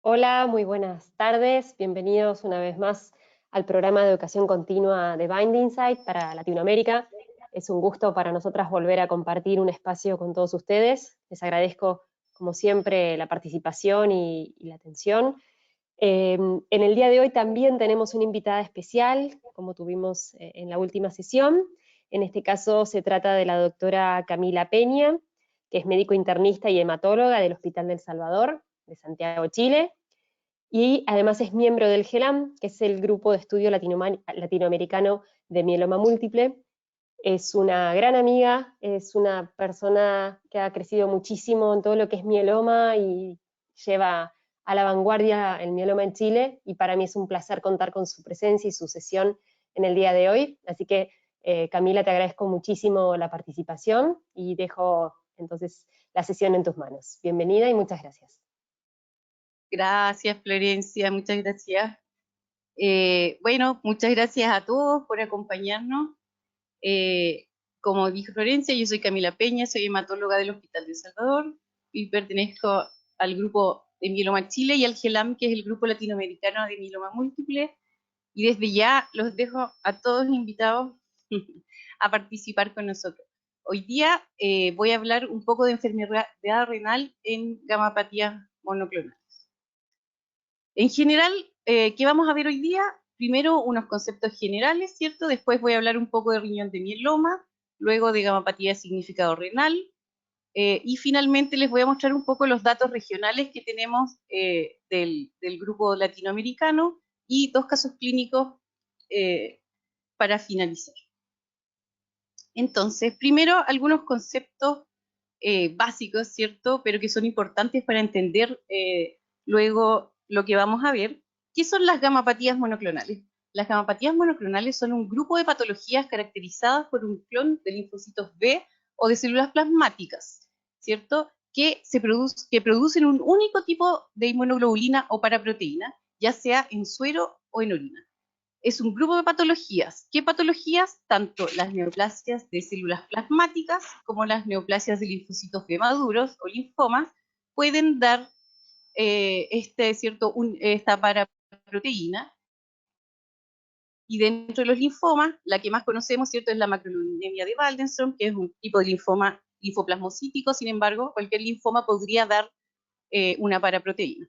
Hola, muy buenas tardes. Bienvenidos una vez más al programa de educación continua de Bind Insight para Latinoamérica. Es un gusto para nosotras volver a compartir un espacio con todos ustedes. Les agradezco, como siempre, la participación y la atención. En el día de hoy también tenemos una invitada especial, como tuvimos en la última sesión. En este caso se trata de la doctora Camila Peña, que es médico internista y hematóloga del Hospital del Salvador, de Santiago, Chile, y además es miembro del GELAM, que es el Grupo de Estudio Latinoamericano de Mieloma Múltiple. Es una gran amiga, es una persona que ha crecido muchísimo en todo lo que es mieloma y lleva a la vanguardia el mieloma en Chile, y para mí es un placer contar con su presencia y su sesión en el día de hoy. Así que, Camila, te agradezco muchísimo la participación y dejo entonces la sesión en tus manos. Bienvenida y muchas gracias. Gracias, Florencia, muchas gracias. Bueno, muchas gracias a todos por acompañarnos. Eh, Como dijo Florencia, yo soy Camila Peña, soy hematóloga del Hospital de Salvador y pertenezco al grupo de Mieloma Chile y al GELAM, que es el Grupo Latinoamericano de Mieloma Múltiple. Y desde ya los dejo a todos invitados a participar con nosotros. Hoy día voy a hablar un poco de enfermedad renal en gamapatías monoclonales. En general, ¿qué vamos a ver hoy día? Primero, unos conceptos generales, ¿cierto? Después voy a hablar un poco de riñón de mieloma, luego de gamapatía de significado renal, y finalmente les voy a mostrar un poco los datos regionales que tenemos del grupo latinoamericano y dos casos clínicos para finalizar. Entonces, primero, algunos conceptos básicos, ¿cierto? Pero que son importantes para entender luego lo que vamos a ver. ¿Qué son las gamapatías monoclonales? Las gamapatías monoclonales son un grupo de patologías caracterizadas por un clon de linfocitos B o de células plasmáticas, ¿cierto? Que producen un único tipo de inmunoglobulina o paraproteína, ya sea en suero o en orina. Es un grupo de patologías. ¿Qué patologías? Tanto las neoplasias de células plasmáticas como las neoplasias de linfocitos B maduros o linfomas pueden dar esta paraproteína. Y dentro de los linfomas, la que más conocemos, ¿cierto?, es la macroglobulinemia de Waldenström, que es un tipo de linfoma linfoplasmocítico. Sin embargo, cualquier linfoma podría dar una paraproteína.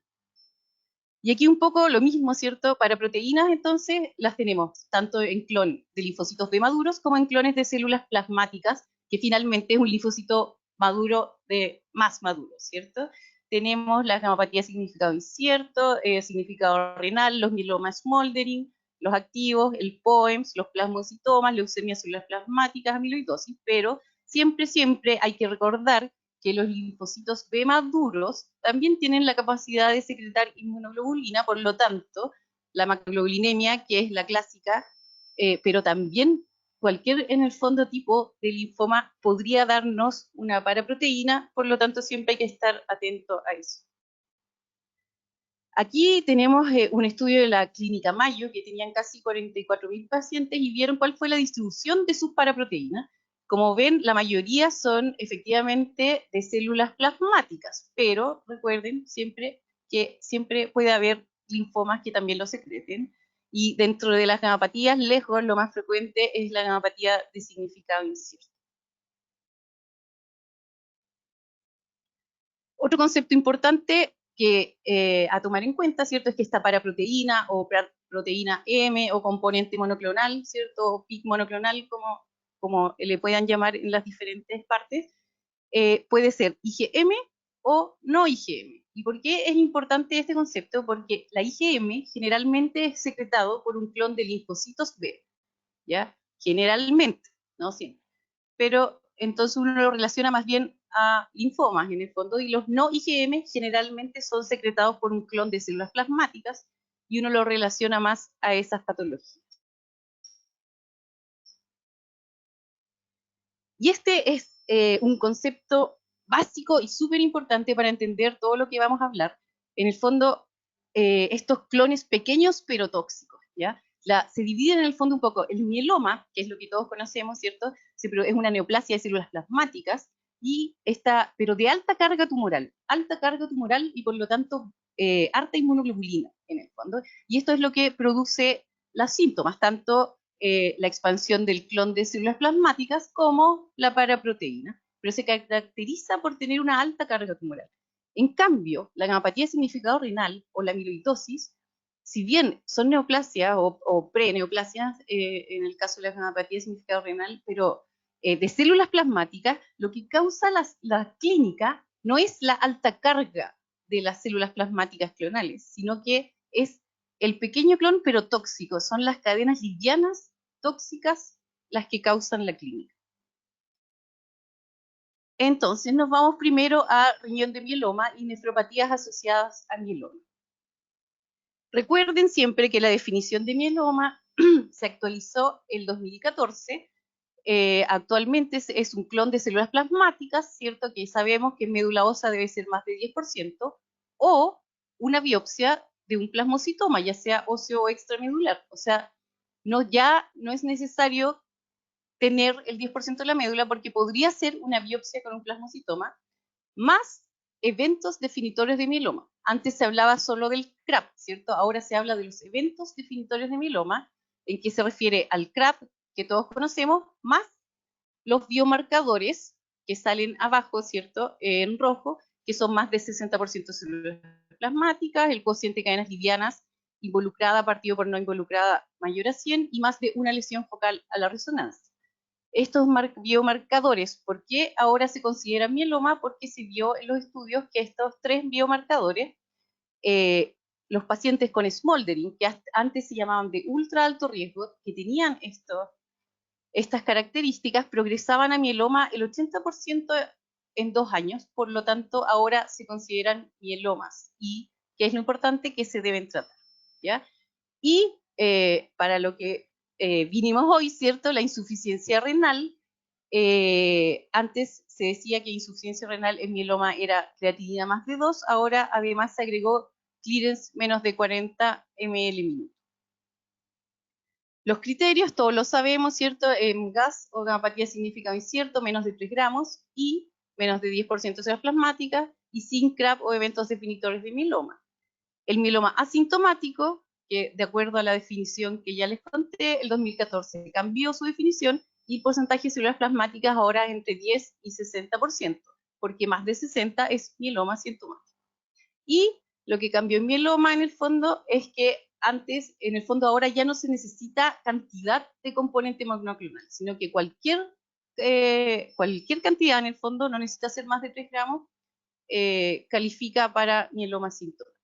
Y aquí un poco lo mismo, ¿cierto? Para proteínas, entonces, las tenemos tanto en clon de linfocitos B maduros como en clones de células plasmáticas, que finalmente es un linfocito maduro de más maduro, ¿cierto? Tenemos la gamapatía de significado incierto, significado renal, los mielomas smoldering, los activos, el POEMS, los plasmocitomas, leucemias células plasmáticas, amiloidosis, pero siempre hay que recordar que los linfocitos B maduros también tienen la capacidad de secretar inmunoglobulina, por lo tanto, la macroglobulinemia, que es la clásica, pero también cualquier, en el fondo, tipo de linfoma podría darnos una paraproteína, por lo tanto, siempre hay que estar atento a eso. Aquí tenemos un estudio de la Clínica Mayo, que tenían casi 44.000 pacientes y vieron cuál fue la distribución de sus paraproteínas. Como ven, la mayoría son efectivamente de células plasmáticas, pero recuerden siempre que siempre puede haber linfomas que también lo secreten. Y dentro de las gamapatías, lejos, lo más frecuente es la gamapatía de significado incierto. Otro concepto importante que a tomar en cuenta, ¿cierto?, es que esta paraproteína o proteína M o componente monoclonal, ¿cierto?, o PIC monoclonal, como le puedan llamar en las diferentes partes, puede ser IgM o no IgM. ¿Y por qué es importante este concepto? Porque la IgM generalmente es secretado por un clon de linfocitos B, ¿ya? Generalmente, no siempre. Pero entonces uno lo relaciona más bien a linfomas en el fondo, y los no IgM generalmente son secretados por un clon de células plasmáticas, y uno lo relaciona más a esas patologías. Y este es un concepto básico y súper importante para entender todo lo que vamos a hablar. En el fondo, estos clones pequeños pero tóxicos, ¿ya? Se dividen en el fondo un poco. El mieloma, que es lo que todos conocemos, ¿cierto? Es una neoplasia de células plasmáticas, pero de alta carga tumoral y por lo tanto harta inmunoglobulina en el fondo, y esto es lo que produce los síntomas, tanto la expansión del clon de células plasmáticas como la paraproteína, pero se caracteriza por tener una alta carga tumoral. En cambio, la gamapatía de significado renal o la amiloidosis, si bien son neoplasias o pre-neoplasias, en el caso de la gamapatía de significado renal, pero de células plasmáticas, lo que causa la clínica no es la alta carga de las células plasmáticas clonales, sino que es el pequeño clon pero tóxico, son las cadenas livianas tóxicas las que causan la clínica. Entonces nos vamos primero a riñón de mieloma y nefropatías asociadas a mieloma. Recuerden siempre que la definición de mieloma se actualizó en 2014. Actualmente es un clon de células plasmáticas, ¿cierto? Que sabemos que en médula ósea debe ser más de 10%, o una biopsia de un plasmocitoma, ya sea óseo o extramedular. O sea, ya no es necesario tener el 10% de la médula porque podría ser una biopsia con un plasmocitoma, más eventos definitorios de mieloma. Antes se hablaba solo del CRAP, ¿cierto? Ahora se habla de los eventos definitorios de mieloma, en que se refiere al CRAP, que todos conocemos, más los biomarcadores que salen abajo, ¿cierto? En rojo, que son más de 60% células plasmáticas, el cociente de cadenas livianas involucrada partido por no involucrada mayor a 100 y más de una lesión focal a la resonancia. Estos biomarcadores, ¿por qué ahora se considera mieloma? Porque se vio en los estudios que estos tres biomarcadores, los pacientes con smoldering, que antes se llamaban de ultra alto riesgo, que tenían estas características, progresaban a mieloma el 80% en 2 años, por lo tanto ahora se consideran mielomas, y que es lo importante que se deben tratar, ¿ya? Y para lo que vinimos hoy, ¿cierto? La insuficiencia renal, antes se decía que insuficiencia renal en mieloma era creatinina más de 2, ahora además se agregó clearance menos de 40 ml/min. Los criterios, todos lo sabemos, ¿cierto? En gas o gamapatía significado incierto, menos de 3 gramos, y menos de 10% de células plasmáticas, y sin CRAP o eventos definitorios de mieloma. El mieloma asintomático, que de acuerdo a la definición que ya les conté, el 2014 cambió su definición, y el porcentaje de células plasmáticas ahora es entre 10 y 60%, porque más de 60 es mieloma asintomático. Y lo que cambió en mieloma en el fondo es que antes, en el fondo ahora ya no se necesita cantidad de componente monoclonal, sino que cualquier cantidad en el fondo, no necesita ser más de 3 gramos, califica para mieloma asintomático.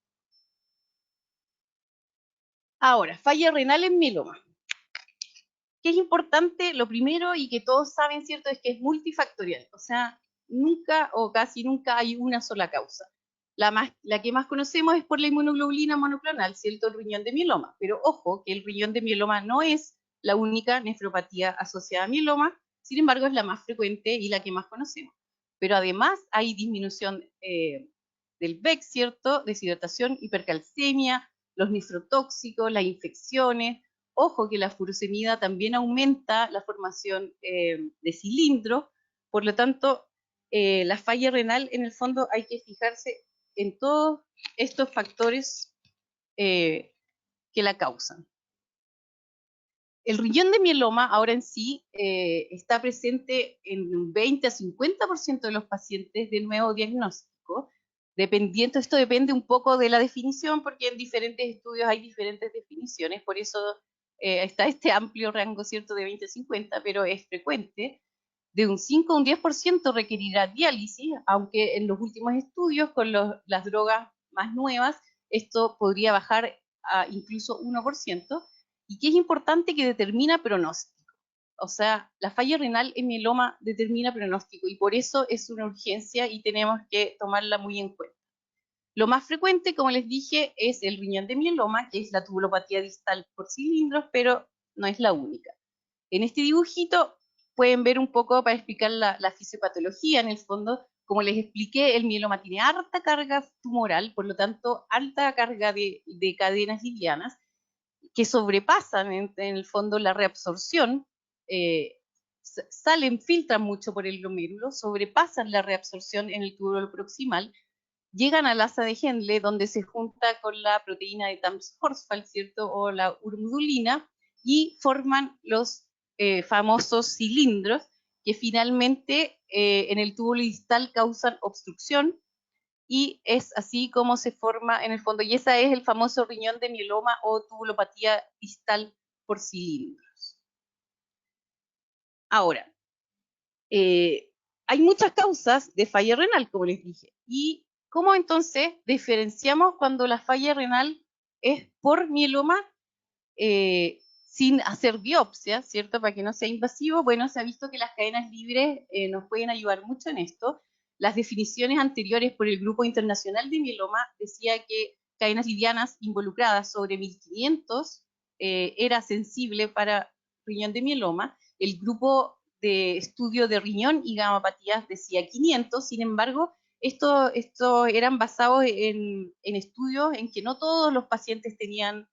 Ahora, falla renal en mieloma. ¿Qué es importante? Lo primero, y que todos saben, ¿cierto?, es que es multifactorial. O sea, nunca o casi nunca hay una sola causa. La que más conocemos es por la inmunoglobulina monoclonal, ¿cierto?, el riñón de mieloma. Pero ojo, que el riñón de mieloma no es la única nefropatía asociada a mieloma, sin embargo es la más frecuente y la que más conocemos. Pero además hay disminución del VEC, ¿cierto?, deshidratación, hipercalcemia, los nefrotóxicos, las infecciones. Ojo que la furosemida también aumenta la formación de cilindros, por lo tanto, la falla renal, en el fondo, hay que fijarse en todos estos factores que la causan. El riñón de mieloma ahora en sí está presente en un 20 a 50% de los pacientes de nuevo diagnóstico, dependiendo, esto depende un poco de la definición, porque en diferentes estudios hay diferentes definiciones, por eso está este amplio rango, ¿cierto?, de 20 a 50, pero es frecuente. De un 5 a un 10% requerirá diálisis, aunque en los últimos estudios con las drogas más nuevas, esto podría bajar a incluso 1%, y que es importante que determina pronóstico. O sea, la falla renal en mieloma determina pronóstico, y por eso es una urgencia y tenemos que tomarla muy en cuenta. Lo más frecuente, como les dije, es el riñón de mieloma, que es la tubulopatía distal por cilindros, pero no es la única. En este dibujito pueden ver un poco para explicar la fisiopatología. En el fondo, como les expliqué, el mieloma tiene alta carga tumoral, por lo tanto, alta carga de cadenas livianas que sobrepasan en el fondo la reabsorción, filtran mucho por el glomérulo, sobrepasan la reabsorción en el túbulo proximal, llegan al asa de Hendle, donde se junta con la proteína de Tams-Horsfall, ¿cierto? O la urmudulina, y forman los famosos cilindros, que finalmente en el túbulo distal causan obstrucción, y es así como se forma en el fondo, y ese es el famoso riñón de mieloma o tubulopatía distal por cilindros. Ahora, hay muchas causas de falla renal, como les dije, y ¿cómo entonces diferenciamos cuando la falla renal es por mieloma sin hacer biopsia, ¿cierto? Para que no sea invasivo. Bueno, se ha visto que las cadenas libres nos pueden ayudar mucho en esto. Las definiciones anteriores por el Grupo Internacional de Mieloma decía que cadenas livianas involucradas sobre 1500 era sensible para riñón de mieloma. El grupo de estudio de riñón y gamapatías decía 500, sin embargo, estos eran basados en estudios en que no todos los pacientes tenían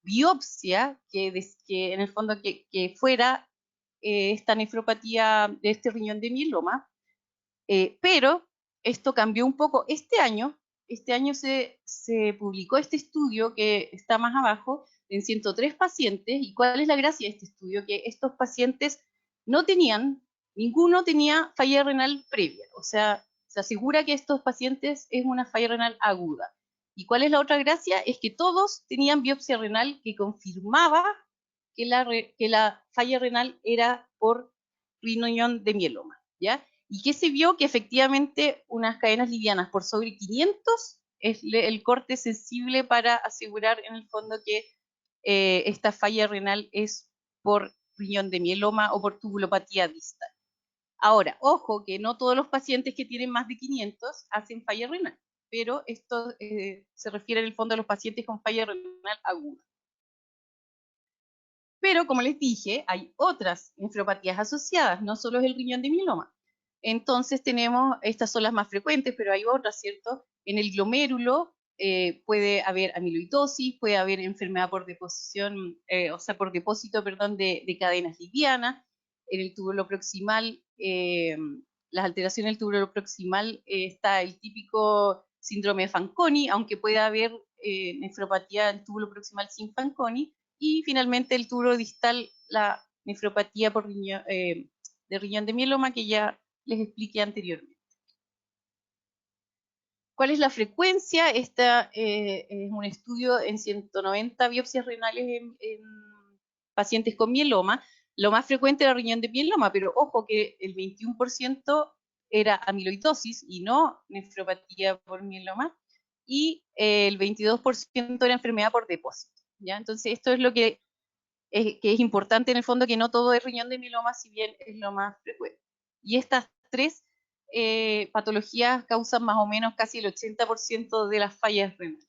biopsia, que en el fondo que fuera esta nefropatía de este riñón de mieloma, pero esto cambió un poco. Este año se publicó este estudio que está más abajo, en 103 pacientes, y ¿cuál es la gracia de este estudio? Que estos pacientes ninguno tenía falla renal previa, o sea, se asegura que estos pacientes es una falla renal aguda. ¿Y cuál es la otra gracia? Es que todos tenían biopsia renal que confirmaba que la falla renal era por riñón de mieloma, ¿ya? ¿Y qué se vio? Que efectivamente unas cadenas livianas por sobre 500 es el corte sensible para asegurar en el fondo que esta falla renal es por riñón de mieloma o por tubulopatía distal. Ahora, ojo que no todos los pacientes que tienen más de 500 hacen falla renal, pero esto se refiere en el fondo a los pacientes con falla renal aguda. Pero como les dije, hay otras nefropatías asociadas, no solo es el riñón de mieloma. Entonces tenemos, estas son las más frecuentes, pero hay otras, ¿cierto? En el glomérulo puede haber amiloidosis, puede haber enfermedad por deposición, por depósito, perdón, de cadenas livianas. En el túbulo proximal, las alteraciones del túbulo proximal, está el típico síndrome de Fanconi, aunque pueda haber nefropatía del túbulo proximal sin Fanconi. Y finalmente el túbulo distal, la nefropatía por de riñón de mieloma, que ya les expliqué anteriormente. ¿Cuál es la frecuencia? Esta es un estudio en 190 biopsias renales en pacientes con mieloma. Lo más frecuente era riñón de mieloma, pero ojo que el 21% era amiloidosis y no nefropatía por mieloma, y el 22% era enfermedad por depósito, ¿ya? Entonces esto es lo que es importante en el fondo, que no todo es riñón de mieloma, si bien es lo más frecuente. Y estas tres patologías causan más o menos casi el 80% de las fallas renales.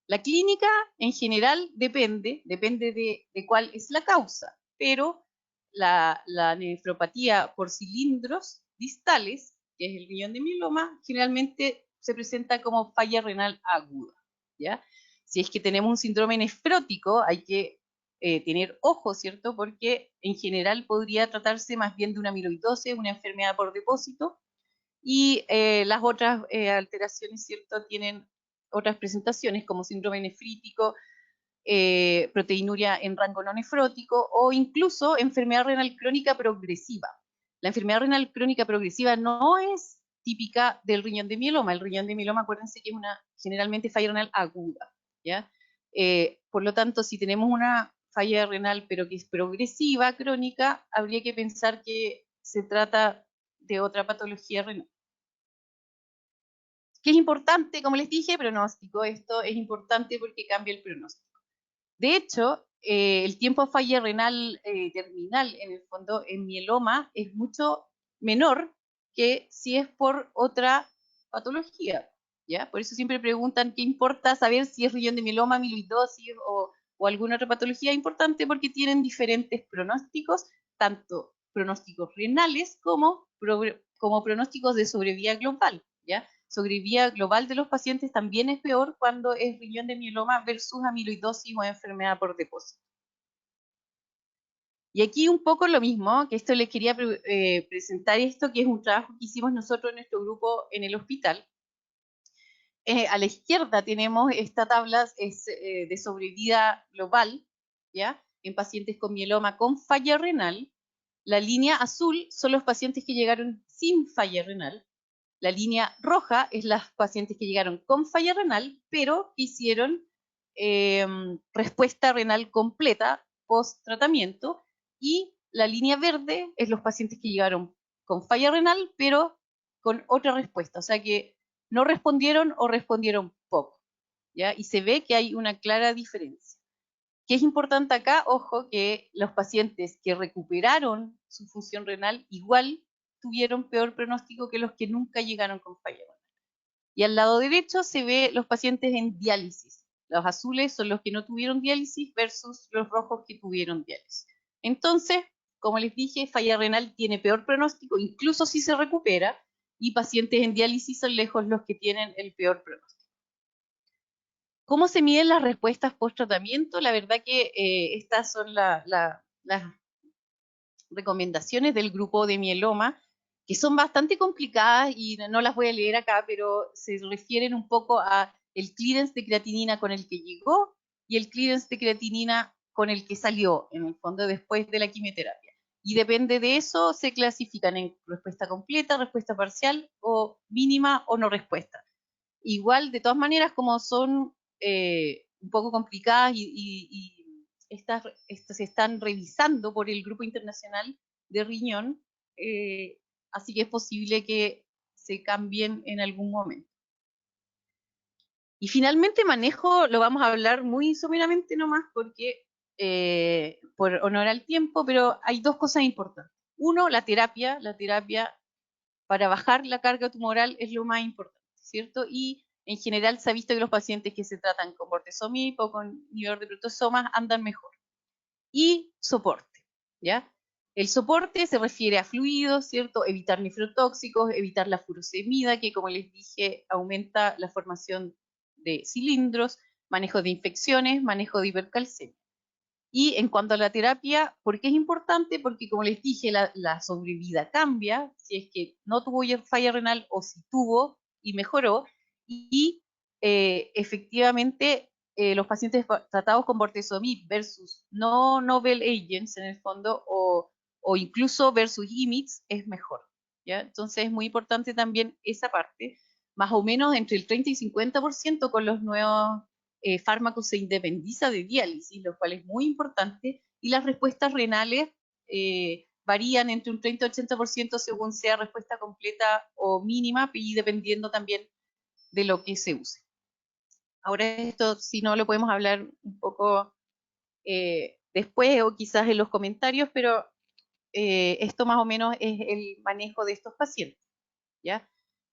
La clínica en general depende de cuál es la causa, pero la nefropatía por cilindros distales, que es el riñón de mieloma, generalmente se presenta como falla renal aguda, ¿ya? Si es que tenemos un síndrome nefrótico, hay que tener ojo, ¿cierto? Porque en general podría tratarse más bien de una amiloidosis, una enfermedad por depósito, y las otras alteraciones, ¿cierto? Tienen otras presentaciones como síndrome nefrítico, proteinuria en rango no nefrótico o incluso enfermedad renal crónica progresiva. La enfermedad renal crónica progresiva no es típica del riñón de mieloma. El riñón de mieloma, acuérdense que es una generalmente falla renal aguda, ¿ya? Por lo tanto, si tenemos una falla renal pero que es progresiva, crónica, habría que pensar que se trata de otra patología renal. ¿Qué es importante? Como les dije, pronóstico. Esto es importante porque cambia el pronóstico. De hecho, el tiempo a falla renal terminal, en el fondo, en mieloma, es mucho menor que si es por otra patología, ¿ya? Por eso siempre preguntan qué importa saber si es riñón de mieloma, amiloidosis o alguna otra patología. Importante porque tienen diferentes pronósticos, tanto pronósticos renales como pronósticos de sobrevida global, ¿ya? Sobrevida global de los pacientes también es peor cuando es riñón de mieloma versus amiloidosis o enfermedad por depósito. Y aquí un poco lo mismo, que esto les quería presentar esto, que es un trabajo que hicimos nosotros en nuestro grupo en el hospital. A la izquierda tenemos esta tabla de sobrevida global, ¿ya? En pacientes con mieloma con falla renal. La línea azul son los pacientes que llegaron sin falla renal. La línea roja es los pacientes que llegaron con falla renal, pero que hicieron respuesta renal completa post tratamiento. Y la línea verde es los pacientes que llegaron con falla renal, pero con otra respuesta. O sea que no respondieron o respondieron poco, ¿ya? Y se ve que hay una clara diferencia. ¿Qué es importante acá? Ojo, que los pacientes que recuperaron su función renal igual tuvieron peor pronóstico que los que nunca llegaron con falla renal. Y al lado derecho se ve los pacientes en diálisis. Los azules son los que no tuvieron diálisis versus los rojos que tuvieron diálisis. Entonces, como les dije, falla renal tiene peor pronóstico, incluso si se recupera, y pacientes en diálisis son lejos los que tienen el peor pronóstico. ¿Cómo se miden las respuestas post-tratamiento? La verdad que estas son las recomendaciones del grupo de mieloma, que son bastante complicadas y no las voy a leer acá, pero se refieren un poco a el clearance de creatinina con el que llegó y el clearance de creatinina con el que salió, en el fondo, después de la quimioterapia. Y depende de eso, se clasifican en respuesta completa, respuesta parcial, o mínima o no respuesta. Igual, de todas maneras, como son un poco complicadas y estas se están revisando por el Grupo Internacional de Riñón, así que es posible que se cambien en algún momento. Y finalmente manejo, lo vamos a hablar muy someramente nomás porque por honor al tiempo, pero hay dos cosas importantes. Uno, la terapia para bajar la carga tumoral es lo más importante, ¿cierto? Y en general se ha visto que los pacientes que se tratan con bortezomib o con inhibidor de proteasomas andan mejor. Y soporte, ¿ya? El soporte se refiere a fluidos, ¿cierto? Evitar nefrotóxicos, evitar la furosemida, que como les dije, aumenta la formación de cilindros, manejo de infecciones, manejo de hipercalcemia. Y en cuanto a la terapia, ¿por qué es importante? Porque como les dije, la sobrevida cambia, si es que no tuvo falla renal o si tuvo y mejoró, y efectivamente los pacientes tratados con bortezomib versus no novel agents en el fondo, o incluso versus IMIDs, es mejor, ¿ya? Entonces es muy importante también esa parte, más o menos entre el 30 y 50% con los nuevos fármacos se independiza de diálisis, lo cual es muy importante, y las respuestas renales varían entre un 30 y 80% según sea respuesta completa o mínima, y dependiendo también de lo que se use. Ahora esto, si no, lo podemos hablar un poco después o quizás en los comentarios, pero esto más o menos es el manejo de estos pacientes, ¿ya?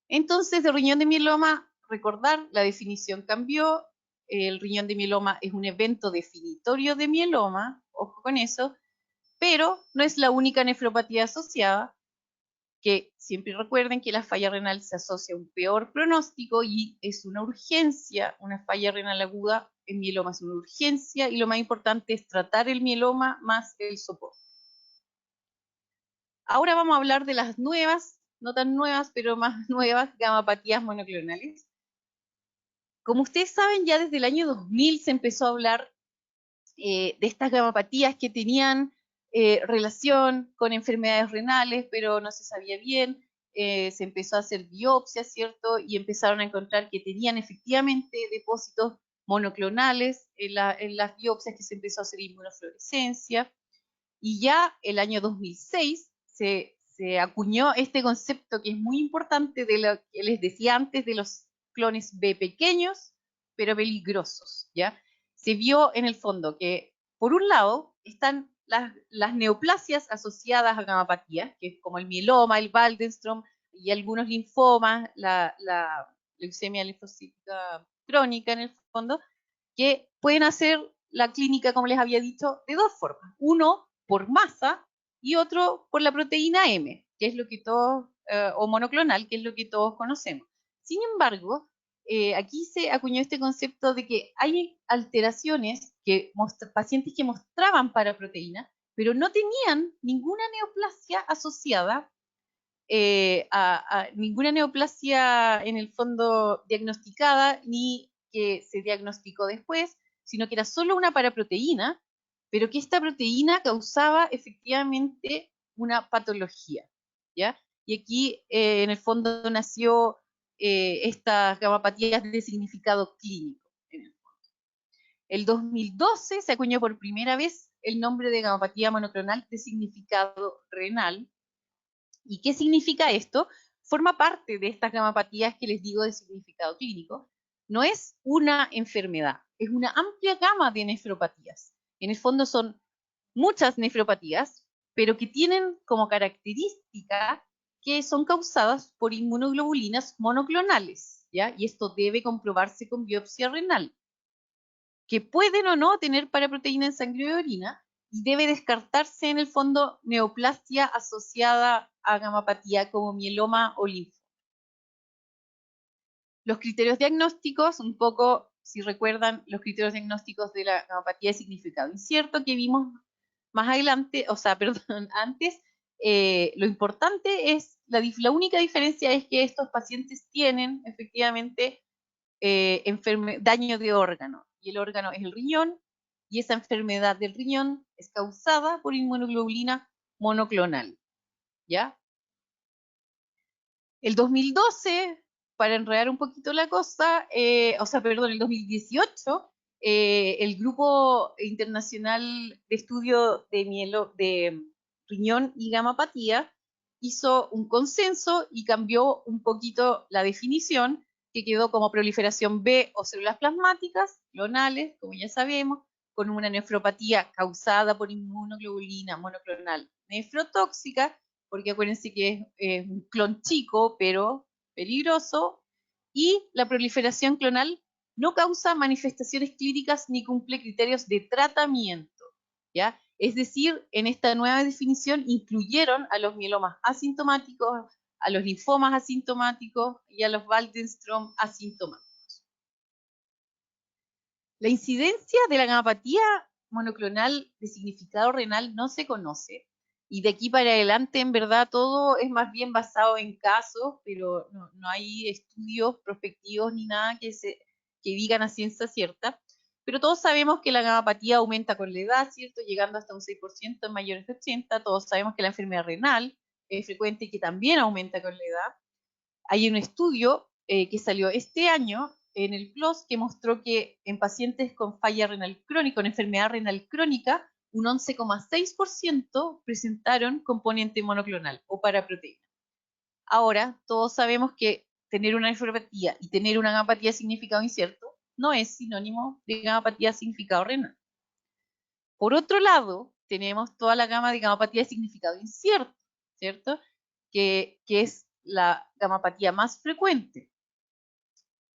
Entonces, de riñón de mieloma, recordar, la definición cambió. El riñón de mieloma es un evento definitorio de mieloma, ojo con eso, pero no es la única nefropatía asociada, que siempre recuerden que la falla renal se asocia a un peor pronóstico y es una urgencia, una falla renal aguda en mieloma es una urgencia, y lo más importante es tratar el mieloma más el soporte. Ahora vamos a hablar de las nuevas, no tan nuevas, pero más nuevas, gamapatías monoclonales. Como ustedes saben, ya desde el año 2000 se empezó a hablar de estas gamapatías que tenían relación con enfermedades renales, pero no se sabía bien. Se empezó a hacer biopsias, ¿cierto? Y empezaron a encontrar que tenían efectivamente depósitos monoclonales en las biopsias, que se empezó a hacer inmunofluorescencia. Y ya el año 2006 se acuñó este concepto que es muy importante, de lo que les decía antes, de los clones B pequeños, pero peligrosos, ¿ya? Se vio en el fondo que, por un lado, están las neoplasias asociadas a gamapatías, que es como el mieloma, el Waldenstrom y algunos linfomas, la leucemia linfocítica crónica en el fondo, que pueden hacer la clínica, como les había dicho, de dos formas. Uno, por masa, y otro por la proteína M, que es lo que todos, o monoclonal, que es lo que todos conocemos. Sin embargo, aquí se acuñó este concepto de que hay alteraciones que pacientes que mostraban paraproteína, pero no tenían ninguna neoplasia asociada, ninguna neoplasia en el fondo diagnosticada, ni que se diagnosticó después, sino que era solo una paraproteína, pero que esta proteína causaba efectivamente una patología, ¿ya? Y aquí en el fondo nació estas gamapatías de significado clínico. El 2012 se acuñó por primera vez el nombre de gamapatía monoclonal de significado renal. ¿Y qué significa esto? Forma parte de estas gamapatías que les digo de significado clínico. No es una enfermedad, es una amplia gama de nefropatías. En el fondo son muchas nefropatías, pero que tienen como característica que son causadas por inmunoglobulinas monoclonales, ¿ya? Y esto debe comprobarse con biopsia renal, que pueden o no tener paraproteína en sangre y orina, y debe descartarse en el fondo neoplasia asociada a gamapatía como mieloma o linfoma. Los criterios diagnósticos, un poco, si recuerdan, los criterios diagnósticos de la gamapatía de significado incierto que vimos más adelante, o sea, perdón, antes, lo importante es, la única diferencia es que estos pacientes tienen efectivamente daño de órgano, y el órgano es el riñón, y esa enfermedad del riñón es causada por inmunoglobulina monoclonal, ¿ya? El 2012, para enredar un poquito la cosa, el 2018, el Grupo Internacional de Estudio de Riñón y Gamapatía hizo un consenso y cambió un poquito la definición, que quedó como proliferación B o células plasmáticas, clonales, como ya sabemos, con una nefropatía causada por inmunoglobulina monoclonal nefrotóxica, porque acuérdense que es un clon chico, pero peligroso, y la proliferación clonal no causa manifestaciones clínicas ni cumple criterios de tratamiento, ¿ya? Es decir, en esta nueva definición incluyeron a los mielomas asintomáticos, a los linfomas asintomáticos y a los Waldenström asintomáticos. La incidencia de la gamapatía monoclonal de significado renal no se conoce, y de aquí para adelante en verdad todo es más bien basado en casos, pero no hay estudios prospectivos ni nada que digan a ciencia cierta. Pero todos sabemos que la gamapatía aumenta con la edad, ¿cierto? Llegando hasta un 6% en mayores de 80. Todos sabemos que la enfermedad renal es frecuente y que también aumenta con la edad. Hay un estudio que salió este año en el PLOS que mostró que en pacientes con falla renal crónica, con enfermedad renal crónica, un 11,6% presentaron componente monoclonal o paraproteína. Ahora, todos sabemos que tener una nefropatía y tener una gamapatía de significado incierto no es sinónimo de gamapatía de significado renal. Por otro lado, tenemos toda la gama de gamapatía de significado incierto, ¿cierto? Que es la gamapatía más frecuente.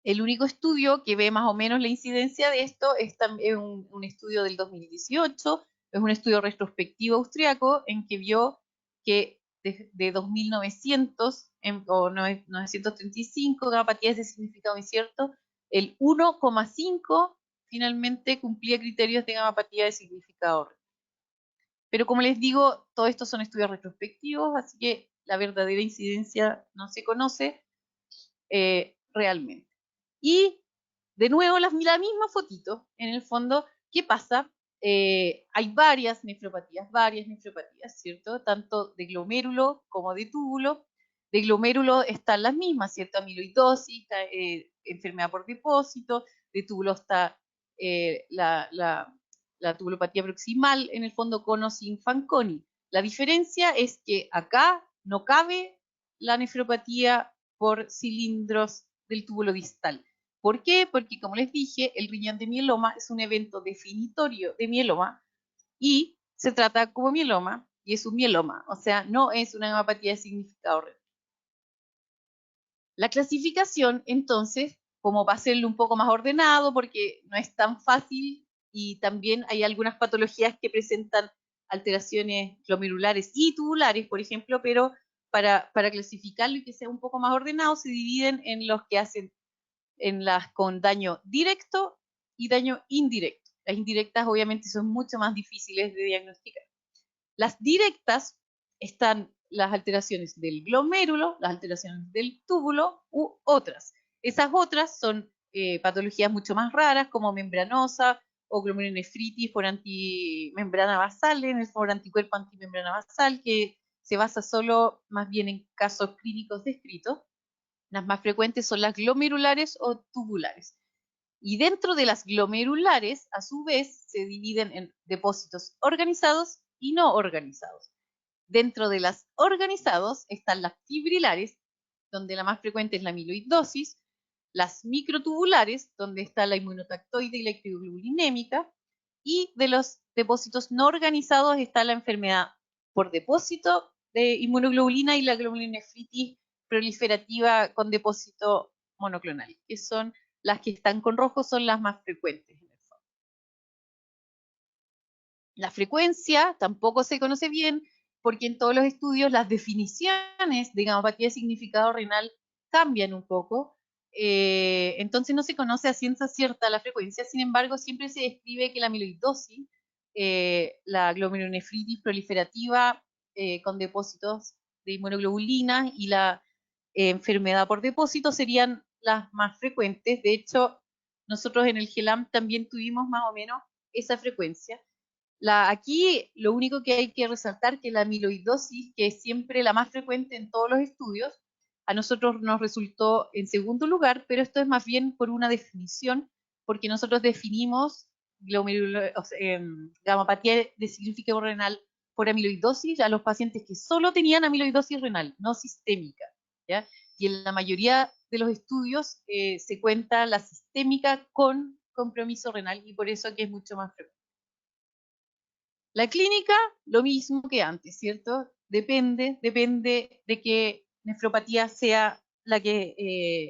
El único estudio que ve más o menos la incidencia de esto es un estudio del 2018, es un estudio retrospectivo austriaco en que vio que de 2.900 o 935 gamapatías de significado incierto, el 1,5 finalmente cumplía criterios de gamapatía de significado renal. Pero como les digo, todo esto son estudios retrospectivos, así que la verdadera incidencia no se conoce realmente. Y de nuevo la misma fotito, en el fondo, ¿qué pasa? Hay varias nefropatías, ¿cierto? Tanto de glomérulo como de túbulo. De glomérulo están las mismas, ¿cierto? Amiloidosis, enfermedad por depósito. De túbulo está la tubulopatía proximal, en el fondo Cono-Sin Fanconi. La diferencia es que acá no cabe la nefropatía por cilindros del túbulo distal. ¿Por qué? Porque, como les dije, el riñón de mieloma es un evento definitorio de mieloma y se trata como mieloma y es un mieloma, o sea, no es una gamapatía de significado renal. La clasificación, entonces, como va a ser un poco más ordenado, porque no es tan fácil y también hay algunas patologías que presentan alteraciones glomerulares y tubulares, por ejemplo, pero para clasificarlo y que sea un poco más ordenado, se dividen en los que hacen en las con daño directo y daño indirecto. Las indirectas obviamente son mucho más difíciles de diagnosticar. Las directas están las alteraciones del glomérulo, las alteraciones del túbulo u otras. Esas otras son patologías mucho más raras, como membranosa o glomerulonefritis por antimembrana basal, por anticuerpo antimembrana basal, que se basa solo más bien en casos clínicos descritos. Las más frecuentes son las glomerulares o tubulares. Y dentro de las glomerulares, a su vez, se dividen en depósitos organizados y no organizados. Dentro de las organizados están las fibrilares, donde la más frecuente es la amiloidosis, las microtubulares, donde está la inmunotactoide y la ictioglobulinémica, y de los depósitos no organizados está la enfermedad por depósito de inmunoglobulina y la glomerulonefritis proliferativa con depósito monoclonal, que son las que están con rojo, son las más frecuentes. La frecuencia tampoco se conoce bien, porque en todos los estudios las definiciones de gamopatía de significado renal cambian un poco, entonces no se conoce a ciencia cierta la frecuencia. Sin embargo, siempre se describe que la amiloidosis, la glomerulonefritis proliferativa con depósitos de inmunoglobulina y la enfermedad por depósito serían las más frecuentes. De hecho, nosotros en el GELAM también tuvimos más o menos esa frecuencia. Aquí lo único que hay que resaltar que la amiloidosis, que es siempre la más frecuente en todos los estudios, a nosotros nos resultó en segundo lugar, pero esto es más bien por una definición, porque nosotros definimos gamopatía de significado renal por amiloidosis a los pacientes que solo tenían amiloidosis renal, no sistémica, ¿ya? Y en la mayoría de los estudios se cuenta la sistémica con compromiso renal, y por eso que es mucho más frecuente. La clínica, lo mismo que antes, ¿cierto? Depende de qué nefropatía sea la que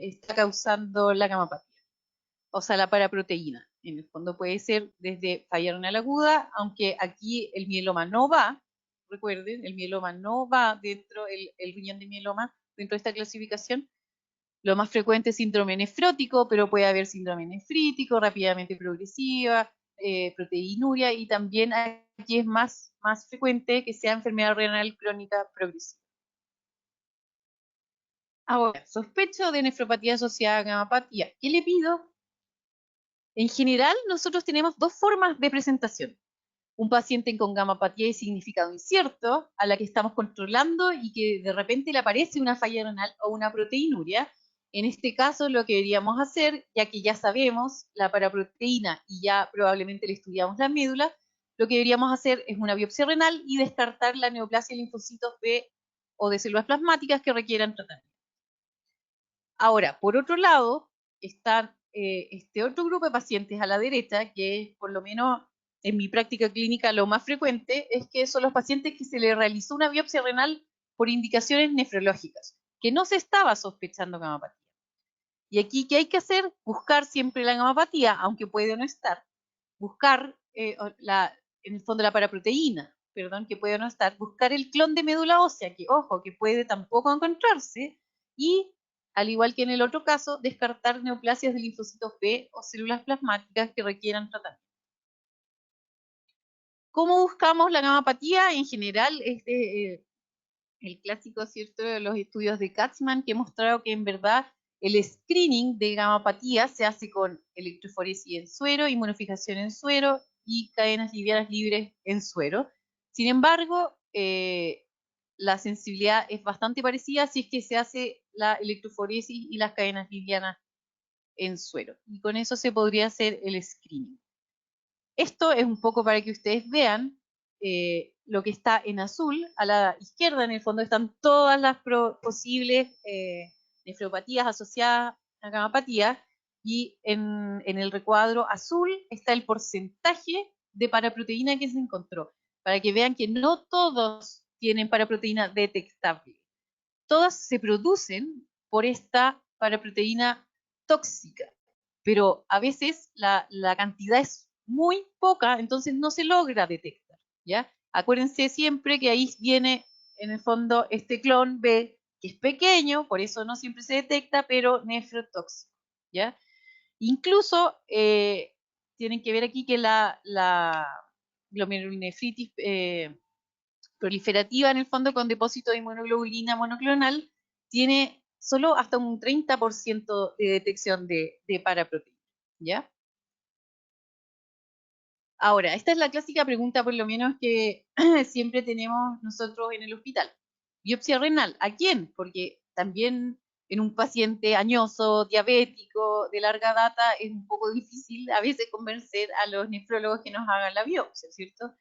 está causando la gamopatía, o sea, la paraproteína. En el fondo puede ser desde falla renal aguda, aunque aquí el mieloma no va, recuerden, el mieloma no va dentro, el riñón de mieloma, dentro de esta clasificación. Lo más frecuente es síndrome nefrótico, pero puede haber síndrome nefrítico, rápidamente progresiva, proteinuria, y también aquí es más frecuente que sea enfermedad renal crónica progresiva. Ahora, sospecho de nefropatía asociada a gamopatía. ¿Qué le pido? En general, nosotros tenemos dos formas de presentación. Un paciente con gamopatía de significado incierto, a la que estamos controlando y que de repente le aparece una falla renal o una proteinuria. En este caso, lo que deberíamos hacer, ya que ya sabemos la paraproteína y ya probablemente le estudiamos la médula, lo que deberíamos hacer es una biopsia renal y descartar la neoplasia de linfocitos B o de células plasmáticas que requieran tratamiento. Ahora, por otro lado, está este otro grupo de pacientes a la derecha, que es por lo menos en mi práctica clínica lo más frecuente, es que son los pacientes que se les realizó una biopsia renal por indicaciones nefrológicas, que no se estaba sospechando gamopatía. Y aquí, ¿qué hay que hacer? Buscar siempre la gamopatía, aunque puede no estar, buscar en el fondo la paraproteína, perdón, que puede no estar, buscar el clon de médula ósea, que ojo, que puede tampoco encontrarse, y al igual que en el otro caso, descartar neoplasias de linfocitos B o células plasmáticas que requieran tratamiento. ¿Cómo buscamos la gamopatía? En general, el clásico, ¿cierto?, de los estudios de Katzmann, que ha mostrado que en verdad el screening de gamopatía se hace con electroforesis en suero, inmunofijación en suero y cadenas livianas libres en suero. Sin embargo, la sensibilidad es bastante parecida si es que se hace la electroforesis y las cadenas livianas en suero. Y con eso se podría hacer el screening. Esto es un poco para que ustedes vean lo que está en azul. A la izquierda, en el fondo, están todas las posibles nefropatías asociadas a gamopatía, y en el recuadro azul está el porcentaje de paraproteína que se encontró, para que vean que no todos tienen paraproteína detectable. Todas se producen por esta paraproteína tóxica, pero a veces la cantidad es muy poca, entonces no se logra detectar, ¿ya? Acuérdense siempre que ahí viene, en el fondo, este clon B, que es pequeño, por eso no siempre se detecta, pero nefrotóxico, ¿ya? Incluso tienen que ver aquí que la glomerulonefritis proliferativa en el fondo con depósito de inmunoglobulina monoclonal, tiene solo hasta un 30% de detección de paraproteína, ¿ya? Ahora, esta es la clásica pregunta, por lo menos, que siempre tenemos nosotros en el hospital. Biopsia renal, ¿a quién? Porque también en un paciente añoso, diabético, de larga data, es un poco difícil a veces convencer a los nefrólogos que nos hagan la biopsia, ¿cierto?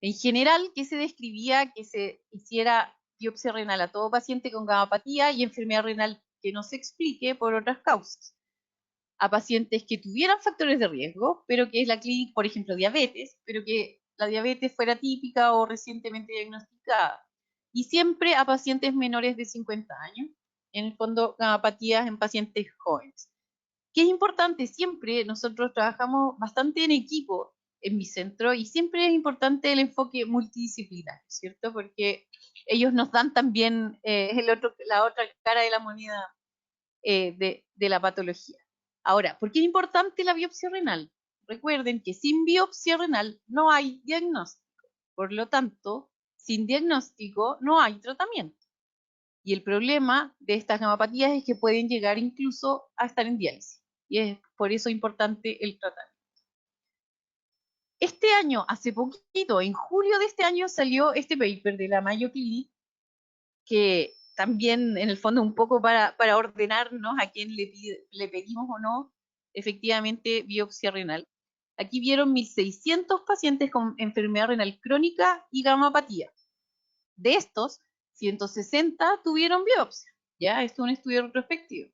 En general, ¿qué se describía? Que se hiciera biopsia renal a todo paciente con gamapatía y enfermedad renal que no se explique por otras causas. A pacientes que tuvieran factores de riesgo, pero que es la clínica, por ejemplo, diabetes, pero que la diabetes fuera típica o recientemente diagnosticada. Y siempre a pacientes menores de 50 años, en el fondo, gamapatías en pacientes jóvenes. ¿Qué es importante? Siempre nosotros trabajamos bastante en equipo en mi centro y siempre es importante el enfoque multidisciplinario, ¿cierto? Porque ellos nos dan también la otra cara de la moneda de la patología. Ahora, ¿por qué es importante la biopsia renal? Recuerden que sin biopsia renal no hay diagnóstico. Por lo tanto, sin diagnóstico no hay tratamiento. Y el problema de estas gamapatías es que pueden llegar incluso a estar en diálisis. Y es por eso importante el tratamiento. Este año, hace poquito, en julio de este año, salió este paper de la Mayo Clinic, que también en el fondo un poco para ordenarnos a quién le pedimos o no efectivamente biopsia renal. Aquí vieron 1.600 pacientes con enfermedad renal crónica y gamapatía. De estos, 160 tuvieron biopsia. ¿Ya? Esto es un estudio retrospectivo.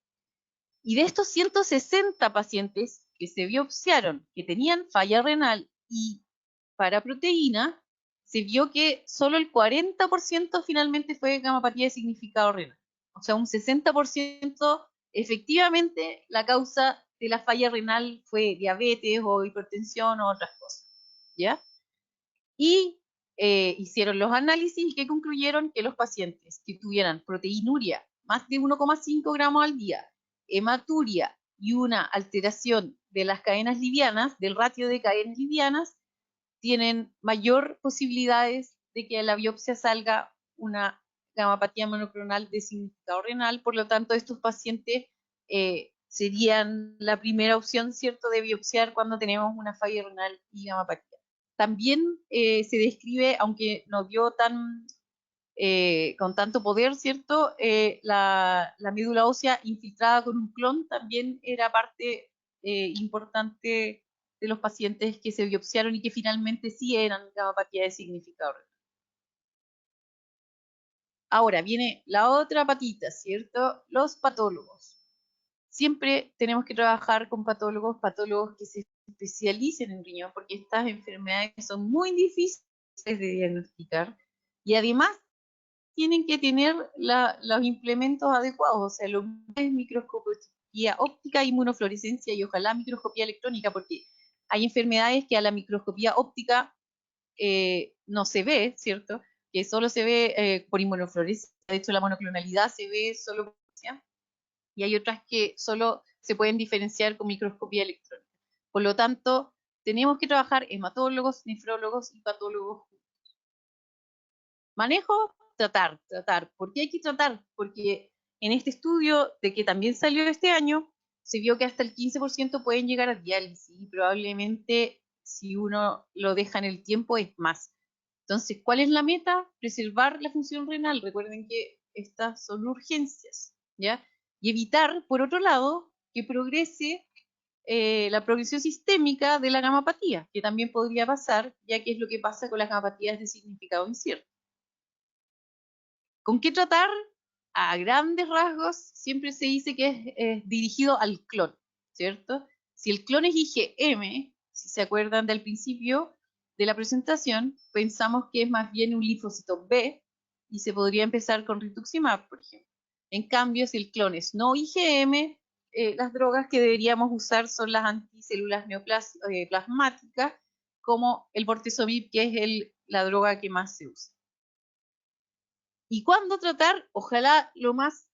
Y de estos 160 pacientes que se biopsiaron, que tenían falla renal y paraproteína, se vio que solo el 40% finalmente fue gamapatía de significado renal. O sea, un 60% efectivamente la causa de la falla renal fue diabetes o hipertensión o otras cosas. ¿Ya? Y hicieron los análisis y que concluyeron que los pacientes que tuvieran proteinuria más de 1,5 gramos al día, hematuria y una alteración de las cadenas livianas, del ratio de cadenas livianas, tienen mayor posibilidades de que a la biopsia salga una gamapatía monoclonal de significado renal. Por lo tanto, estos pacientes serían la primera opción, ¿cierto?, de biopsiar cuando tenemos una falla renal y gamapatía. También se describe, aunque no dio con tanto poder, ¿cierto? La médula ósea infiltrada con un clon también era parte importante de los pacientes que se biopsiaron y que finalmente sí eran gamapatía de significado renal. Ahora viene la otra patita, ¿cierto? Los patólogos. Siempre tenemos que trabajar con patólogos que se especialicen en riñón, porque estas enfermedades son muy difíciles de diagnosticar y además tienen que tener los implementos adecuados, o sea, lo mismo es microscopía óptica, inmunofluorescencia y ojalá microscopía electrónica, porque hay enfermedades que a la microscopía óptica no se ve, ¿cierto? Que solo se ve por inmunofluorescencia, de hecho la monoclonalidad se ve solo por y hay otras que solo se pueden diferenciar con microscopía electrónica. Por lo tanto, tenemos que trabajar hematólogos, nefrólogos y patólogos juntos. Manejo, tratar. ¿Por qué hay que tratar? Porque en este estudio de que también salió este año, se vio que hasta el 15% pueden llegar a diálisis y probablemente si uno lo deja en el tiempo es más. Entonces, ¿cuál es la meta? Preservar la función renal. Recuerden que estas son urgencias, ¿ya? Y evitar, por otro lado, que progrese la progresión sistémica de la gamapatía, que también podría pasar, ya que es lo que pasa con las gamapatías de significado incierto. ¿Con qué tratar? A grandes rasgos, siempre se dice que es dirigido al clon, ¿cierto? Si el clon es IgM, si se acuerdan del principio de la presentación, pensamos que es más bien un linfocito B y se podría empezar con rituximab, por ejemplo. En cambio, si el clon es no IgM, las drogas que deberíamos usar son las anticélulas neoplasmáticas, como el bortezomib, que es la droga que más se usa. ¿Y cuándo tratar? Ojalá lo más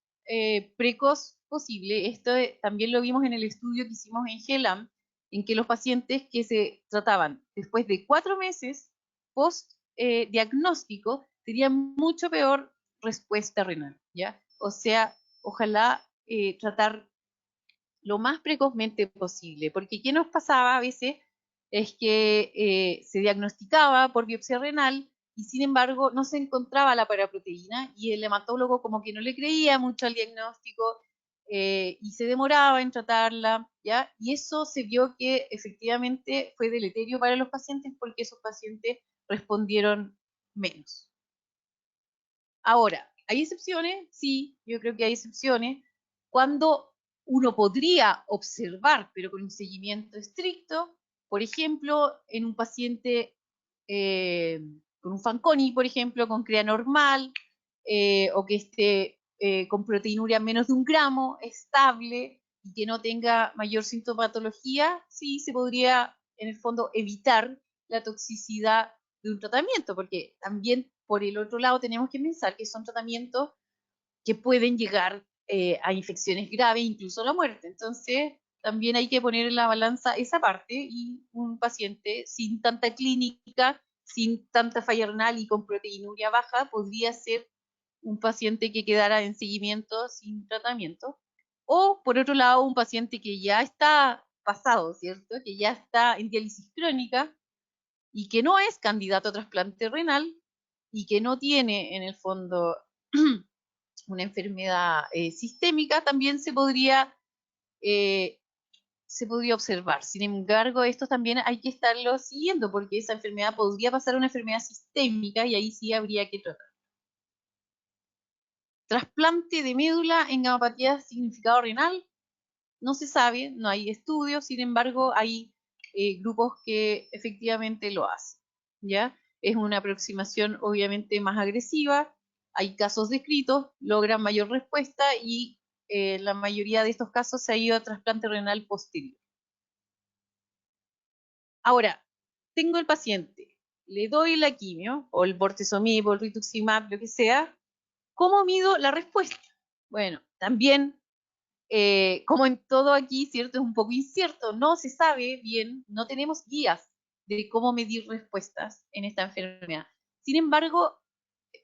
precoz posible. Esto también lo vimos en el estudio que hicimos en GELAM, en que los pacientes que se trataban después de 4 meses post diagnóstico sería mucho peor respuesta renal, ¿ya? O sea, ojalá tratar lo más precozmente posible, porque ¿qué nos pasaba a veces? Es que se diagnosticaba por biopsia renal y sin embargo no se encontraba la paraproteína y el hematólogo como que no le creía mucho al diagnóstico y se demoraba en tratarla, ¿ya? Y eso se vio que efectivamente fue deleterio para los pacientes porque esos pacientes respondieron menos. Ahora, ¿hay excepciones? Sí, yo creo que hay excepciones. Cuando uno podría observar, pero con un seguimiento estricto, por ejemplo, en un paciente con un Fanconi, por ejemplo, con CREA normal, o que esté con proteinuria menos de 1 gramo, estable, y que no tenga mayor sintomatología, sí se podría, en el fondo, evitar la toxicidad de un tratamiento, porque también por el otro lado tenemos que pensar que son tratamientos que pueden llegar a infecciones graves, incluso la muerte. Entonces, también hay que poner en la balanza esa parte y un paciente sin tanta clínica, sin tanta falla renal y con proteinuria baja, podría ser un paciente que quedara en seguimiento sin tratamiento. O, por otro lado, un paciente que ya está pasado, ¿cierto? Que ya está en diálisis crónica y que no es candidato a trasplante renal y que no tiene en el fondo una enfermedad sistémica, también se podría observar. Sin embargo, esto también hay que estarlo siguiendo porque esa enfermedad podría pasar a una enfermedad sistémica y ahí sí habría que tratar. Trasplante de médula en gamopatía significado renal, no se sabe, no hay estudios, sin embargo, hay grupos que efectivamente lo hacen, ¿ya? Es una aproximación obviamente más agresiva, hay casos descritos, logran mayor respuesta y la mayoría de estos casos se ha ido a trasplante renal posterior. Ahora, tengo el paciente, le doy la quimio, o el bortezomib, o el rituximab, lo que sea, ¿cómo mido la respuesta? Bueno, también como en todo aquí, ¿cierto? Es un poco incierto, no se sabe bien, no tenemos guías de cómo medir respuestas en esta enfermedad. Sin embargo,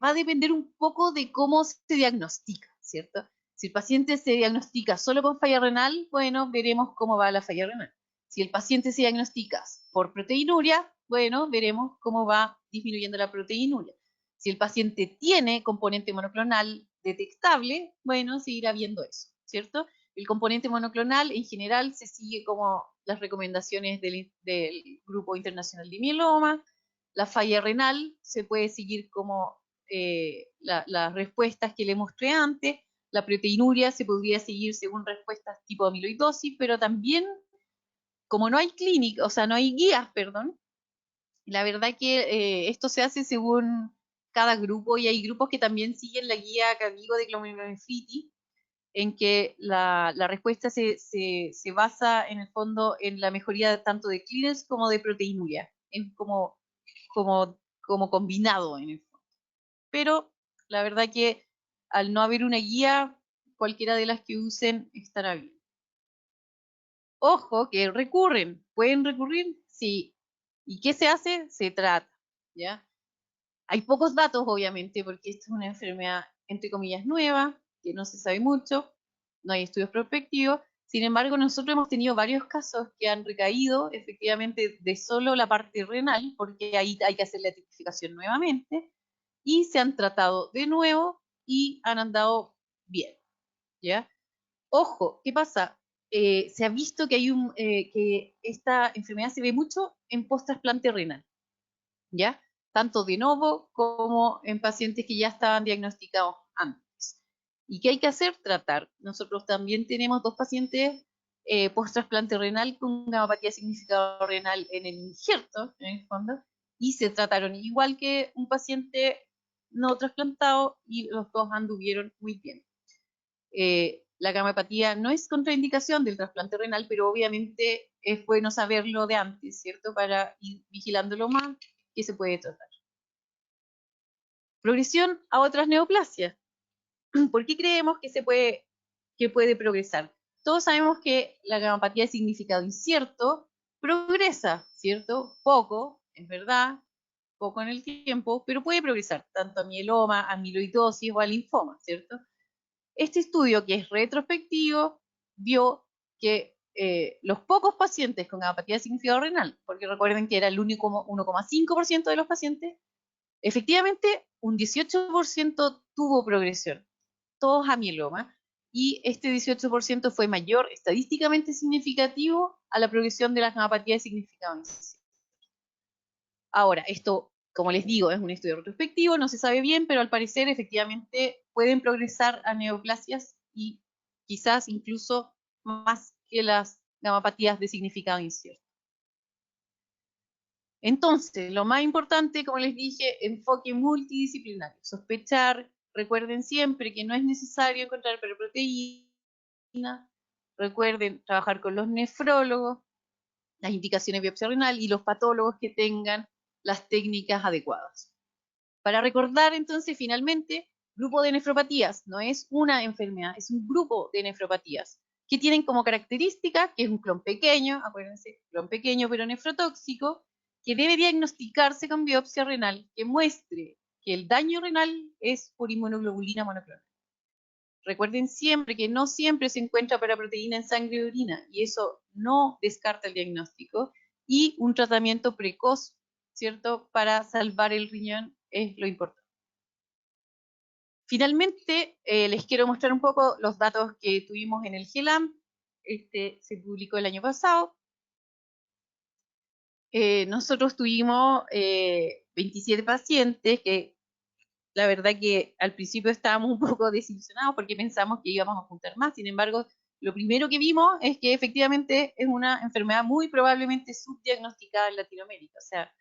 va a depender un poco de cómo se diagnostica, ¿cierto? Si el paciente se diagnostica solo con falla renal, bueno, veremos cómo va la falla renal. Si el paciente se diagnostica por proteinuria, bueno, veremos cómo va disminuyendo la proteinuria. Si el paciente tiene componente monoclonal detectable, bueno, se irá viendo eso, ¿cierto? El componente monoclonal en general se sigue como las recomendaciones del Grupo Internacional de Mieloma. La falla renal se puede seguir como las respuestas que le mostré antes. La proteinuria se podría seguir según respuestas tipo amiloidosis, pero también, como no hay clínica, o sea, no hay guías, perdón, la verdad que esto se hace según cada grupo y hay grupos que también siguen la guía Cadigo de glomerulonefritis, en que la respuesta se basa en el fondo en la mejoría tanto de clearance como de proteinuria, es como combinado en el fondo. Pero la verdad que al no haber una guía, cualquiera de las que usen estará bien. Ojo, que recurren. ¿Pueden recurrir? Sí. ¿Y qué se hace? Se trata, ¿ya? Hay pocos datos, obviamente, porque esto es una enfermedad, entre comillas, nueva, que no se sabe mucho, no hay estudios prospectivos. Sin embargo, nosotros hemos tenido varios casos que han recaído efectivamente de solo la parte renal, porque ahí hay que hacer la tipificación nuevamente, y se han tratado de nuevo y han andado bien, ¿ya? Ojo, ¿qué pasa? Se ha visto que que esta enfermedad se ve mucho en post-trasplante renal, ¿ya? Tanto de novo como en pacientes que ya estaban diagnosticados antes. ¿Y qué hay que hacer? Tratar. Nosotros también tenemos 2 pacientes post-trasplante renal con gamopatía significado renal en el injerto, en el fondo, y se trataron igual que un paciente no trasplantado y los 2 anduvieron muy bien. La gamopatía no es contraindicación del trasplante renal, pero obviamente es bueno saberlo de antes, ¿cierto? Para ir vigilándolo más que se puede tratar. Progresión a otras neoplasias. ¿Por qué creemos que puede progresar? Todos sabemos que la gamopatía de significado incierto progresa, ¿cierto? Poco, es verdad, poco en el tiempo, pero puede progresar tanto a mieloma, amiloidosis o a linfoma, ¿cierto? Este estudio, que es retrospectivo, vio que los pocos pacientes con gamapatía de significado renal, porque recuerden que era el único 1,5% de los pacientes, efectivamente un 18% tuvo progresión, todos a mieloma, y este 18% fue mayor, estadísticamente significativo, a la progresión de las gamapatías de significado inicial. Ahora, esto, como les digo, es un estudio retrospectivo, no se sabe bien, pero al parecer efectivamente pueden progresar a neoplasias y quizás incluso más que las gamapatías de significado incierto. Entonces, lo más importante, como les dije, enfoque multidisciplinario. Sospechar, recuerden siempre que no es necesario encontrar proteína, recuerden trabajar con los nefrólogos, las indicaciones de biopsia renal y los patólogos que tengan las técnicas adecuadas. Para recordar entonces, finalmente, grupo de nefropatías no es una enfermedad, es un grupo de nefropatías que tienen como característica que es un clon pequeño, acuérdense, clon pequeño pero nefrotóxico, que debe diagnosticarse con biopsia renal que muestre que el daño renal es por inmunoglobulina monoclonal. Recuerden siempre que no siempre se encuentra paraproteína en sangre y orina, y eso no descarta el diagnóstico, y un tratamiento precoz, ¿cierto?, para salvar el riñón es lo importante. Finalmente, les quiero mostrar un poco los datos que tuvimos en el GELAM. Este se publicó el año pasado. Nosotros tuvimos 27 pacientes que la verdad que al principio estábamos un poco desilusionados porque pensamos que íbamos a juntar más. Sin embargo, lo primero que vimos es que efectivamente es una enfermedad muy probablemente subdiagnosticada en Latinoamérica. O sea,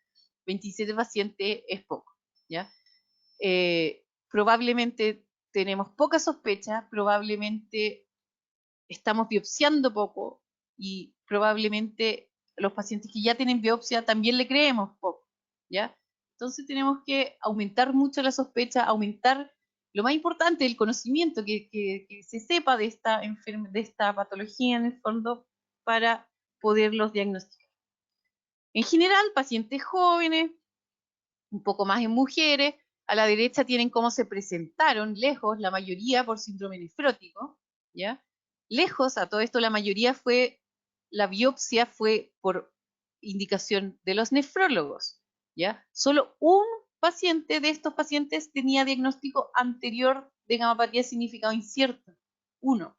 27 pacientes es poco, ¿ya? Probablemente tenemos poca sospecha, probablemente estamos biopsiando poco y probablemente los pacientes que ya tienen biopsia también le creemos poco, ¿ya? Entonces tenemos que aumentar mucho la sospecha, aumentar lo más importante, el conocimiento, que se sepa de esta patología en el fondo para poderlos diagnosticar. En general, pacientes jóvenes, un poco más en mujeres, a la derecha tienen cómo se presentaron, lejos, la mayoría por síndrome nefrótico, ¿ya? Lejos, a todo esto, la biopsia fue por indicación de los nefrólogos, ¿ya? Solo un paciente de estos pacientes tenía diagnóstico anterior de gamapatía de significado incierto, uno.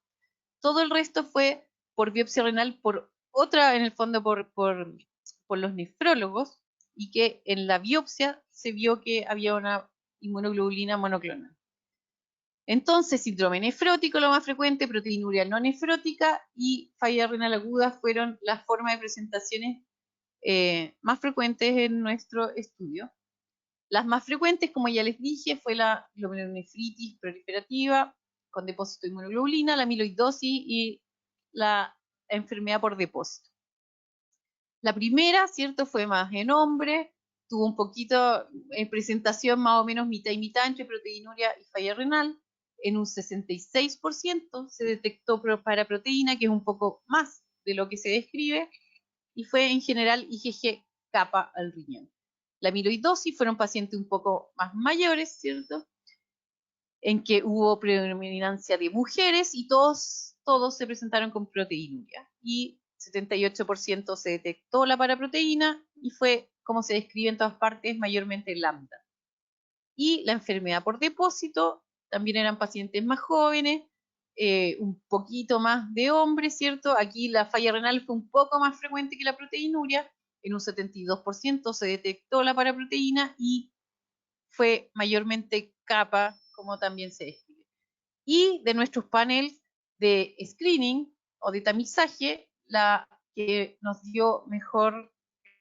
Todo el resto fue por biopsia renal, en el fondo por los nefrólogos, y que en la biopsia se vio que había una inmunoglobulina monoclonal. Entonces, síndrome nefrótico lo más frecuente, proteinuria no nefrótica y falla renal aguda fueron las formas de presentaciones más frecuentes en nuestro estudio. Las más frecuentes, como ya les dije, fue la glomerulonefritis proliferativa con depósito de inmunoglobulina, la amiloidosis y la enfermedad por depósito. La primera, ¿cierto?, fue más en hombres, tuvo un poquito en presentación más o menos mitad y mitad entre proteinuria y falla renal. En un 66% se detectó paraproteína, que es un poco más de lo que se describe, y fue en general IgG capa al riñón. La amiloidosis fueron pacientes un poco más mayores, ¿cierto?, en que hubo predominancia de mujeres y todos se presentaron con proteinuria. Y 78% se detectó la paraproteína y fue, como se describe en todas partes, mayormente lambda. Y la enfermedad por depósito, también eran pacientes más jóvenes, un poquito más de hombres, ¿cierto? Aquí la falla renal fue un poco más frecuente que la proteinuria, en un 72% se detectó la paraproteína y fue mayormente capa, como también se describe. Y de nuestros paneles de screening o de tamizaje, la que nos dio mejor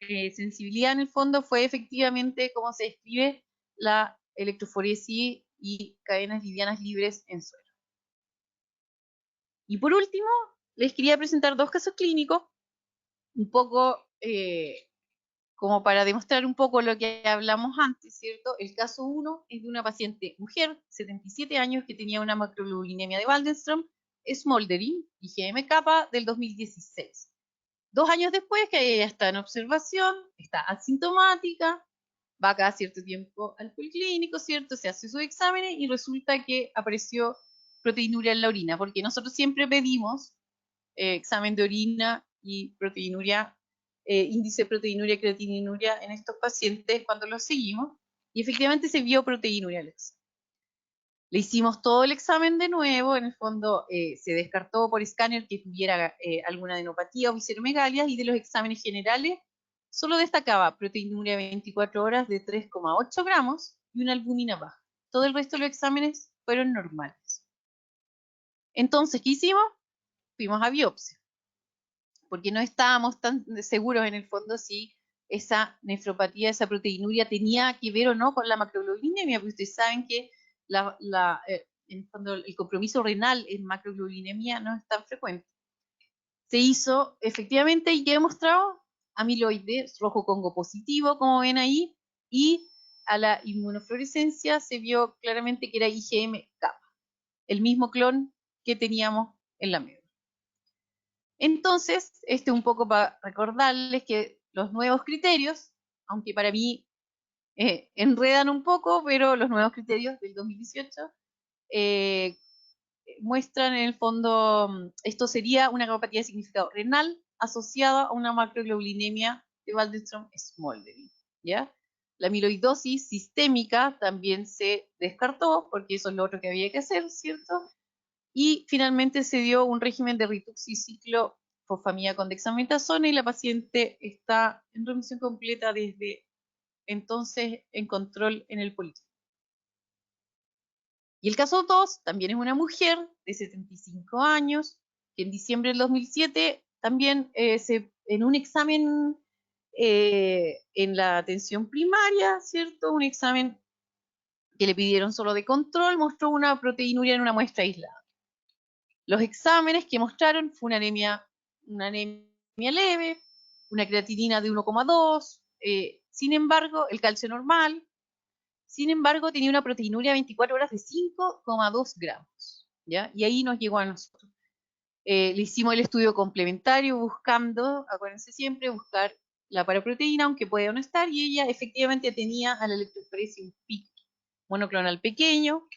sensibilidad en el fondo fue efectivamente, como se describe, la electroforesis y cadenas livianas libres en suero. Y por último, les quería presentar dos casos clínicos, un poco como para demostrar un poco lo que hablamos antes, ¿cierto? El caso 1 es de una paciente mujer, 77 años, que tenía una macroglobulinemia de Waldenström, smoldering, IgM-kappa, del 2016. 2 años después, que ella está en observación, está asintomática, va cada cierto tiempo al policlínico, ¿cierto? Se hace sus exámenes y resulta que apareció proteinuria en la orina, porque nosotros siempre pedimos examen de orina y proteinuria, índice de proteinuria, creatininuria en estos pacientes cuando los seguimos, y efectivamente se vio proteinuria al examen. Le hicimos todo el examen de nuevo, en el fondo se descartó por escáner que tuviera alguna adenopatía o visceromegalia, y de los exámenes generales solo destacaba proteinuria 24 horas de 3,8 gramos y una albumina baja. Todo el resto de los exámenes fueron normales. Entonces, ¿qué hicimos? Fuimos a biopsia, porque no estábamos tan seguros en el fondo si esa nefropatía, esa proteinuria tenía que ver o no con la macroglobulinemia, porque ustedes saben que en el fondo el compromiso renal en macroglobulinemia no es tan frecuente. Se hizo efectivamente y que demostrado amiloide rojo Congo positivo, como ven ahí, y a la inmunofluorescencia se vio claramente que era IgM-kappa, el mismo clon que teníamos en la médula. Entonces, un poco para recordarles que los nuevos criterios, aunque para mí enredan un poco, pero los nuevos criterios del 2018 muestran en el fondo, esto sería una cardiopatía de significado renal asociada a una macroglobulinemia de Waldenström-Smolderin, ¿ya? La amiloidosis sistémica también se descartó, porque eso es lo otro que había que hacer, ¿cierto? Y finalmente se dio un régimen de rituxiciclofosfamida con dexametasona y la paciente está en remisión completa desde entonces en control en el político. Y el caso 2 también es una mujer de 75 años, que en diciembre del 2007 también en un examen en la atención primaria, ¿cierto? Un examen que le pidieron solo de control, mostró una proteinuria en una muestra aislada. Los exámenes que mostraron fue una anemia leve, una creatinina de 1,2, sin embargo, el calcio normal. Sin embargo, tenía una proteinuria 24 horas de 5,2 gramos, ¿ya? Y ahí nos llegó a nosotros. Le hicimos el estudio complementario buscando, acuérdense siempre, buscar la paraproteína, aunque puede no estar, y ella efectivamente tenía a la electroforesis un pico monoclonal pequeño,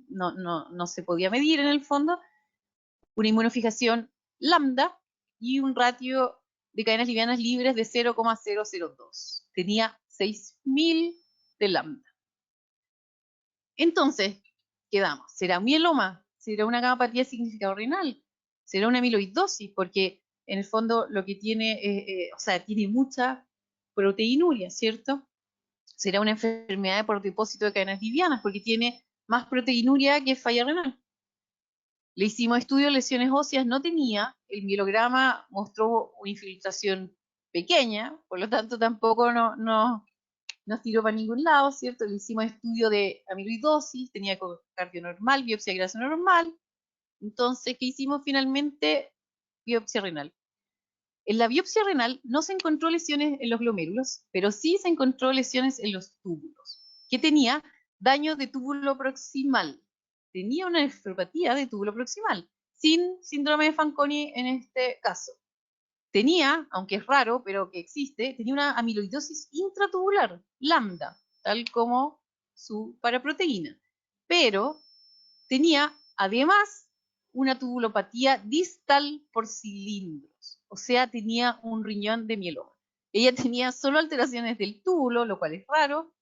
no se podía medir en el fondo, una inmunofijación lambda y un ratio de cadenas livianas libres de 0,002. Tenía 6.000 de lambda. Entonces, quedamos. ¿Será un mieloma? ¿Será una gamapatía de significado renal? ¿Será una amiloidosis? Porque en el fondo lo que tiene, tiene mucha proteinuria, ¿cierto? ¿Será una enfermedad por depósito de cadenas livianas? Porque tiene más proteinuria que falla renal. Le hicimos estudios de lesiones óseas, no tenía, el mielograma mostró una infiltración pequeña, por lo tanto tampoco nos tiró para ningún lado, ¿cierto? Le hicimos estudio de amiloidosis, tenía cardio normal, biopsia grasa normal. Entonces, ¿qué hicimos finalmente? Biopsia renal. En la biopsia renal no se encontró lesiones en los glomérulos, pero sí se encontró lesiones en los túbulos, que tenía daño de túbulo proximal. Tenía una nefropatía de túbulo proximal, sin síndrome de Fanconi en este caso. Tenía, aunque es raro, pero que existe, tenía una amiloidosis intratubular, lambda, tal como su paraproteína. Pero tenía, además, una tubulopatía distal por cilindros, o sea, tenía un riñón de mieloma. Ella tenía solo alteraciones del túbulo, lo cual es raro,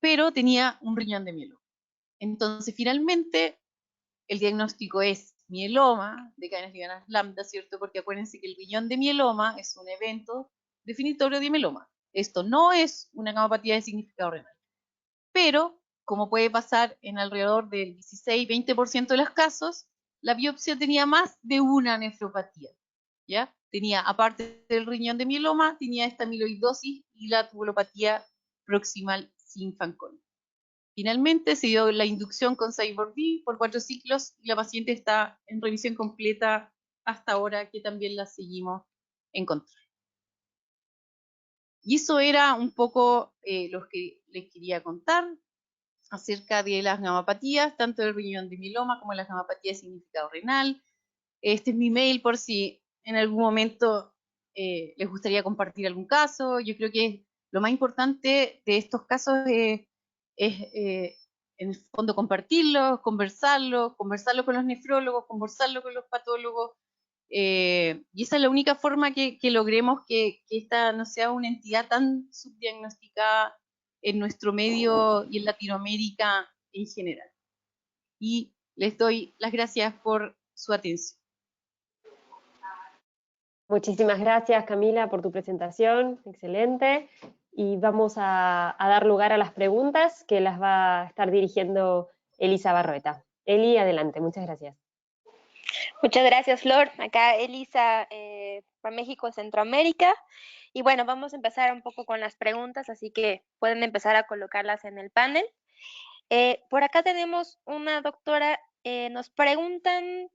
pero tenía un riñón de mieloma. Entonces, finalmente, el diagnóstico es mieloma de cadenas livianas lambda, ¿cierto? Porque acuérdense que el riñón de mieloma es un evento definitorio de mieloma. Esto no es una gamapatía de significado renal. Pero, como puede pasar en alrededor del 16-20% de los casos, la biopsia tenía más de una nefropatía, ¿ya? Tenía, aparte del riñón de mieloma, tenía esta amiloidosis y la tubulopatía proximal sin Fanconi. Finalmente se dio la inducción con Cyborg-D por 4 ciclos y la paciente está en remisión completa hasta ahora, que también la seguimos en control. Y eso era un poco lo que les quería contar acerca de las gamapatías, tanto del riñón de mieloma como las gamapatías de significado renal. Este es mi mail por si en algún momento les gustaría compartir algún caso. Yo creo que lo más importante de estos casos en el fondo compartirlo, conversarlo con los nefrólogos, conversarlo con los patólogos, y esa es la única forma que logremos que esta no sea una entidad tan subdiagnosticada en nuestro medio y en Latinoamérica en general. Y les doy las gracias por su atención. Muchísimas gracias, Camila, por tu presentación, excelente. Y vamos a dar lugar a las preguntas que las va a estar dirigiendo Elisa Barrueta. Eli, adelante, muchas gracias. Muchas gracias, Flor. Acá Elisa, para México, Centroamérica. Y bueno, vamos a empezar un poco con las preguntas, así que pueden empezar a colocarlas en el panel. Por acá tenemos una doctora, nos preguntan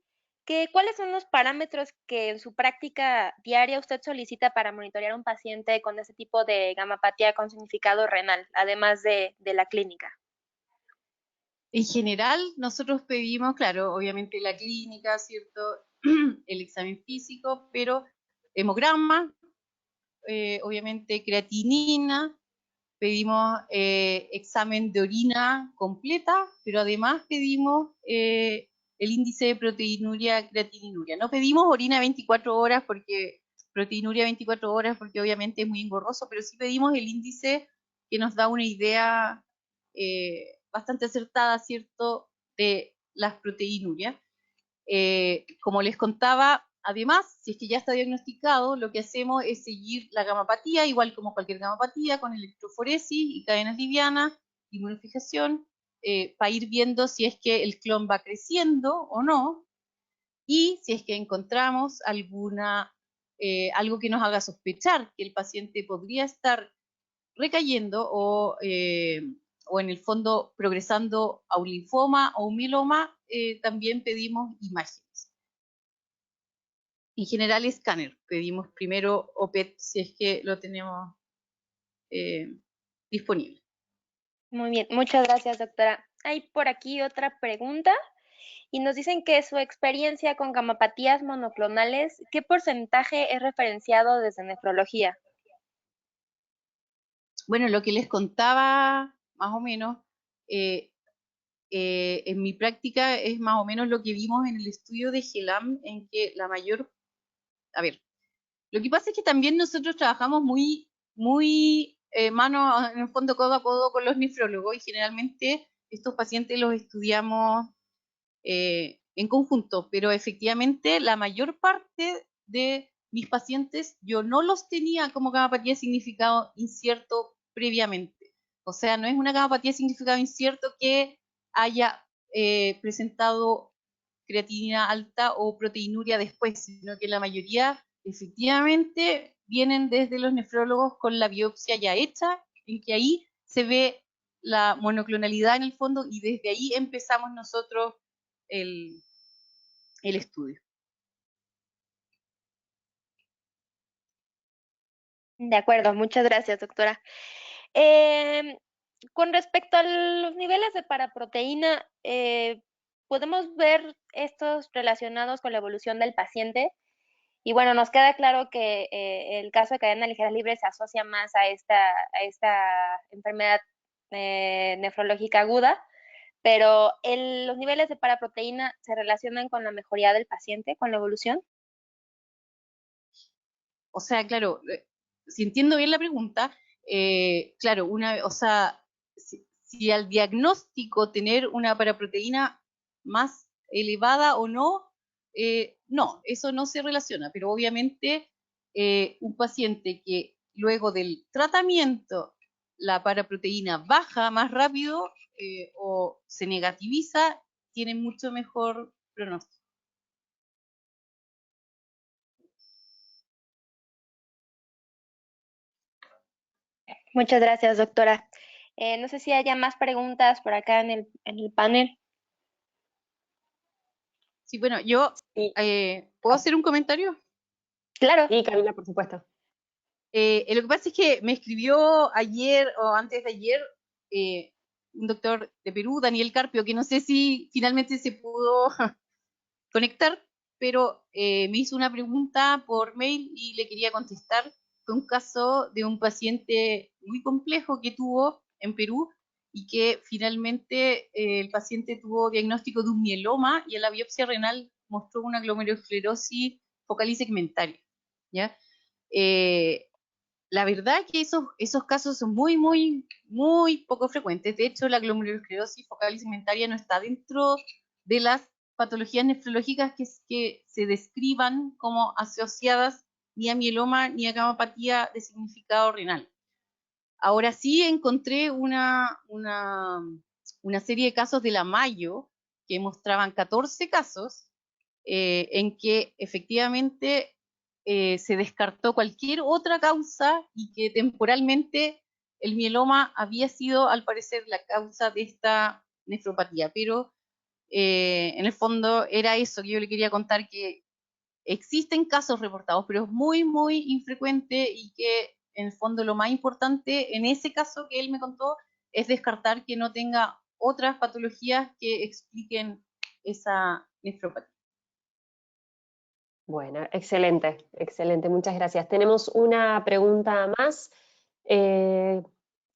cuáles son los parámetros que en su práctica diaria usted solicita para monitorear a un paciente con ese tipo de gamapatía con significado renal, además de la clínica. En general, nosotros pedimos, claro, obviamente la clínica, ¿cierto? El examen físico, pero hemograma, obviamente creatinina, pedimos examen de orina completa, pero además pedimos el índice de proteinuria, creatininuria. No pedimos orina 24 horas porque proteinuria 24 horas porque obviamente es muy engorroso, pero sí pedimos el índice que nos da una idea bastante acertada, ¿cierto?, de las proteinurias. Como les contaba, además, si es que ya está diagnosticado, lo que hacemos es seguir la gamapatía, igual como cualquier gamapatía, con electroforesis y cadenas livianas, inmunofijación, para ir viendo si es que el clon va creciendo o no, y si es que encontramos algo que nos haga sospechar que el paciente podría estar recayendo o en el fondo progresando a un linfoma o un mieloma, también pedimos imágenes. En general, escáner. Pedimos primero OPET si es que lo tenemos disponible. Muy bien, muchas gracias, doctora. Hay por aquí otra pregunta y nos dicen que su experiencia con gamapatías monoclonales, ¿qué porcentaje es referenciado desde nefrología? Bueno, lo que les contaba más o menos, en mi práctica es más o menos lo que vimos en el estudio de GELAM, en que la mayor... A ver, lo que pasa es que también nosotros trabajamos muy mano, en el fondo, codo a codo con los nefrólogos, y generalmente estos pacientes los estudiamos en conjunto, pero efectivamente la mayor parte de mis pacientes yo no los tenía como gamapatía de significado incierto previamente. O sea, no es una gamapatía de significado incierto que haya presentado creatinina alta o proteinuria después, sino que la mayoría efectivamente vienen desde los nefrólogos con la biopsia ya hecha, en que ahí se ve la monoclonalidad en el fondo, y desde ahí empezamos nosotros el estudio. De acuerdo, muchas gracias, doctora. Con respecto a los niveles de paraproteína, podemos ver estos relacionados con la evolución del paciente. Y bueno, nos queda claro que el caso de cadena ligera libre se asocia más a esta enfermedad nefrológica aguda, pero ¿los niveles de paraproteína se relacionan con la mejoría del paciente, con la evolución? O sea, claro, si entiendo bien la pregunta, claro, o sea, si al diagnóstico tener una paraproteína más elevada o no, no, eso no se relaciona, pero obviamente un paciente que luego del tratamiento la paraproteína baja más rápido o se negativiza, tiene mucho mejor pronóstico. Muchas gracias, doctora. No sé si haya más preguntas por acá en el panel. Sí, bueno, yo ¿puedo hacer un comentario? Claro. Sí, Camila, por supuesto. Lo que pasa es que me escribió ayer o antes de ayer un doctor de Perú, Daniel Carpio, que no sé si finalmente se pudo conectar, pero me hizo una pregunta por mail y le quería contestar. Fue un caso de un paciente muy complejo que tuvo en Perú y que finalmente el paciente tuvo diagnóstico de un mieloma y en la biopsia renal mostró una glomerulosclerosis focal y segmentaria, ¿ya? La verdad que esos casos son muy poco frecuentes. De hecho, la glomerulosclerosis focal y segmentaria no está dentro de las patologías nefrológicas que se describan como asociadas ni a mieloma ni a gamopatía de significado renal. Ahora sí encontré una serie de casos de la Mayo que mostraban 14 casos en que efectivamente se descartó cualquier otra causa y que temporalmente el mieloma había sido, al parecer, la causa de esta nefropatía. Pero en el fondo era eso que yo le quería contar, que existen casos reportados, pero es muy infrecuente y que en el fondo lo más importante en ese caso que él me contó es descartar que no tenga otras patologías que expliquen esa nefropatía. Bueno, excelente, excelente, muchas gracias. Tenemos una pregunta más.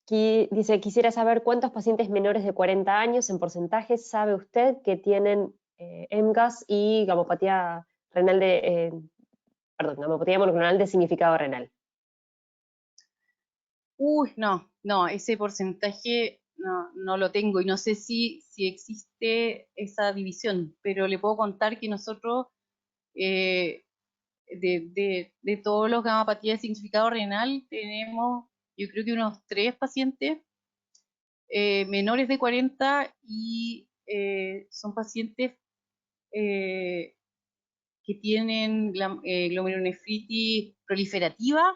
Dice, quisiera saber cuántos pacientes menores de 40 años en porcentajes sabe usted que tienen MGUS y gamopatía renal gamopatía monoclonal de significado renal. No, ese porcentaje no lo tengo y no sé si existe esa división, pero le puedo contar que nosotros de todos los gamapatías de significado renal tenemos, yo creo que unos 3 pacientes menores de 40 y son pacientes que tienen glomerulonefritis proliferativa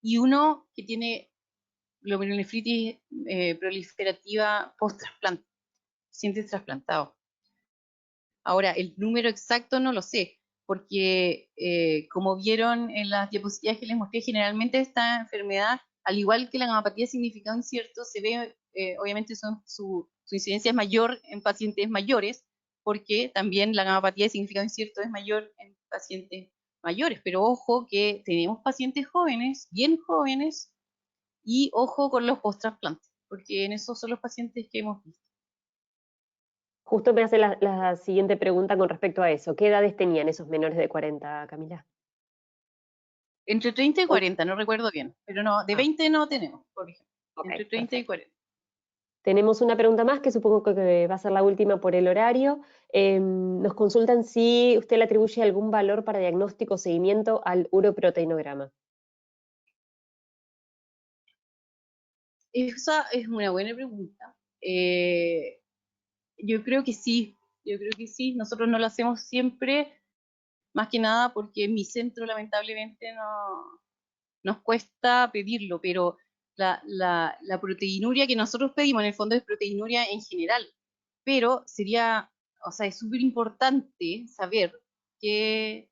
y uno que tiene glomerulonefritis proliferativa post-trasplante, pacientes trasplantados. Ahora, el número exacto no lo sé, porque como vieron en las diapositivas que les mostré, generalmente esta enfermedad, al igual que la gamopatía de significado incierto, se ve, obviamente su incidencia es mayor en pacientes mayores, porque también la gamopatía de significado incierto es mayor en pacientes mayores, pero ojo que tenemos pacientes jóvenes, bien jóvenes, y ojo con los post-trasplantes, porque en esos son los pacientes que hemos visto. Justo me hace la siguiente pregunta con respecto a eso. ¿Qué edades tenían esos menores de 40, Camila? Entre 30 y 40, no recuerdo bien, pero no, de 20 no tenemos, por ejemplo. Okay, entre 30 perfecto. Y 40. Tenemos una pregunta más que supongo que va a ser la última por el horario. Nos consultan si usted le atribuye algún valor para diagnóstico o seguimiento al uroproteinograma. Esa es una buena pregunta. Yo creo que sí, Nosotros no lo hacemos siempre, más que nada porque en mi centro lamentablemente nos cuesta pedirlo, pero la proteinuria que nosotros pedimos en el fondo es proteinuria en general, pero es súper importante saber qué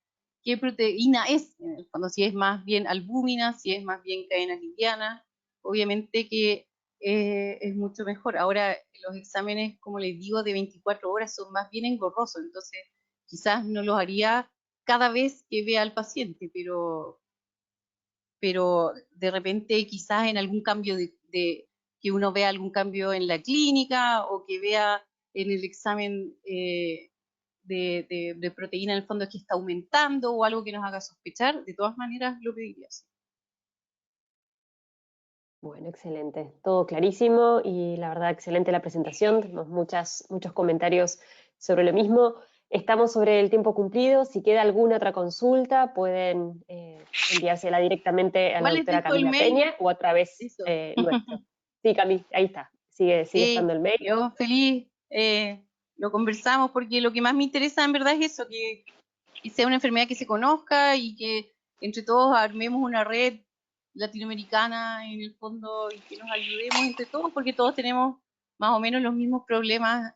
proteína es, en el fondo, si es más bien albúmina, si es más bien cadena liviana, obviamente que es mucho mejor. Ahora los exámenes, como les digo, de 24 horas son más bien engorrosos, entonces quizás no los haría cada vez que vea al paciente, pero de repente quizás en algún cambio que uno vea algún cambio en la clínica o que vea en el examen de proteína en el fondo que está aumentando o algo que nos haga sospechar, de todas maneras lo pediría. Bueno, excelente. Todo clarísimo y la verdad excelente la presentación. Tenemos muchos comentarios sobre lo mismo. Estamos sobre el tiempo cumplido. Si queda alguna otra consulta, pueden enviársela directamente a la doctora Camila Peña o a través nuestro. Sí, Cami, ahí está. Sigue estando el mail. Yo feliz. Lo conversamos porque lo que más me interesa en verdad es eso, que sea una enfermedad que se conozca y que entre todos armemos una red latinoamericana en el fondo y que nos ayudemos entre todos porque todos tenemos más o menos los mismos problemas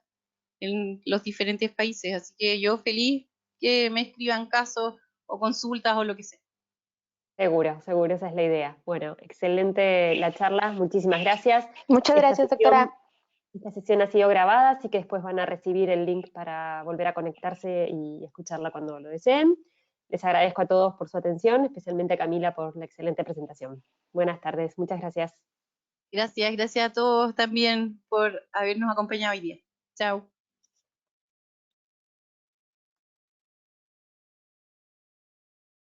en los diferentes países. Así que yo feliz que me escriban casos o consultas o lo que sea. Seguro, esa es la idea. Bueno, excelente la charla, muchísimas gracias. Muchas gracias, doctora. Esta sesión ha sido grabada, así que después van a recibir el link para volver a conectarse y escucharla cuando lo deseen. Les agradezco a todos por su atención, especialmente a Camila por la excelente presentación. Buenas tardes, muchas gracias. Gracias a todos también por habernos acompañado hoy día. Chao.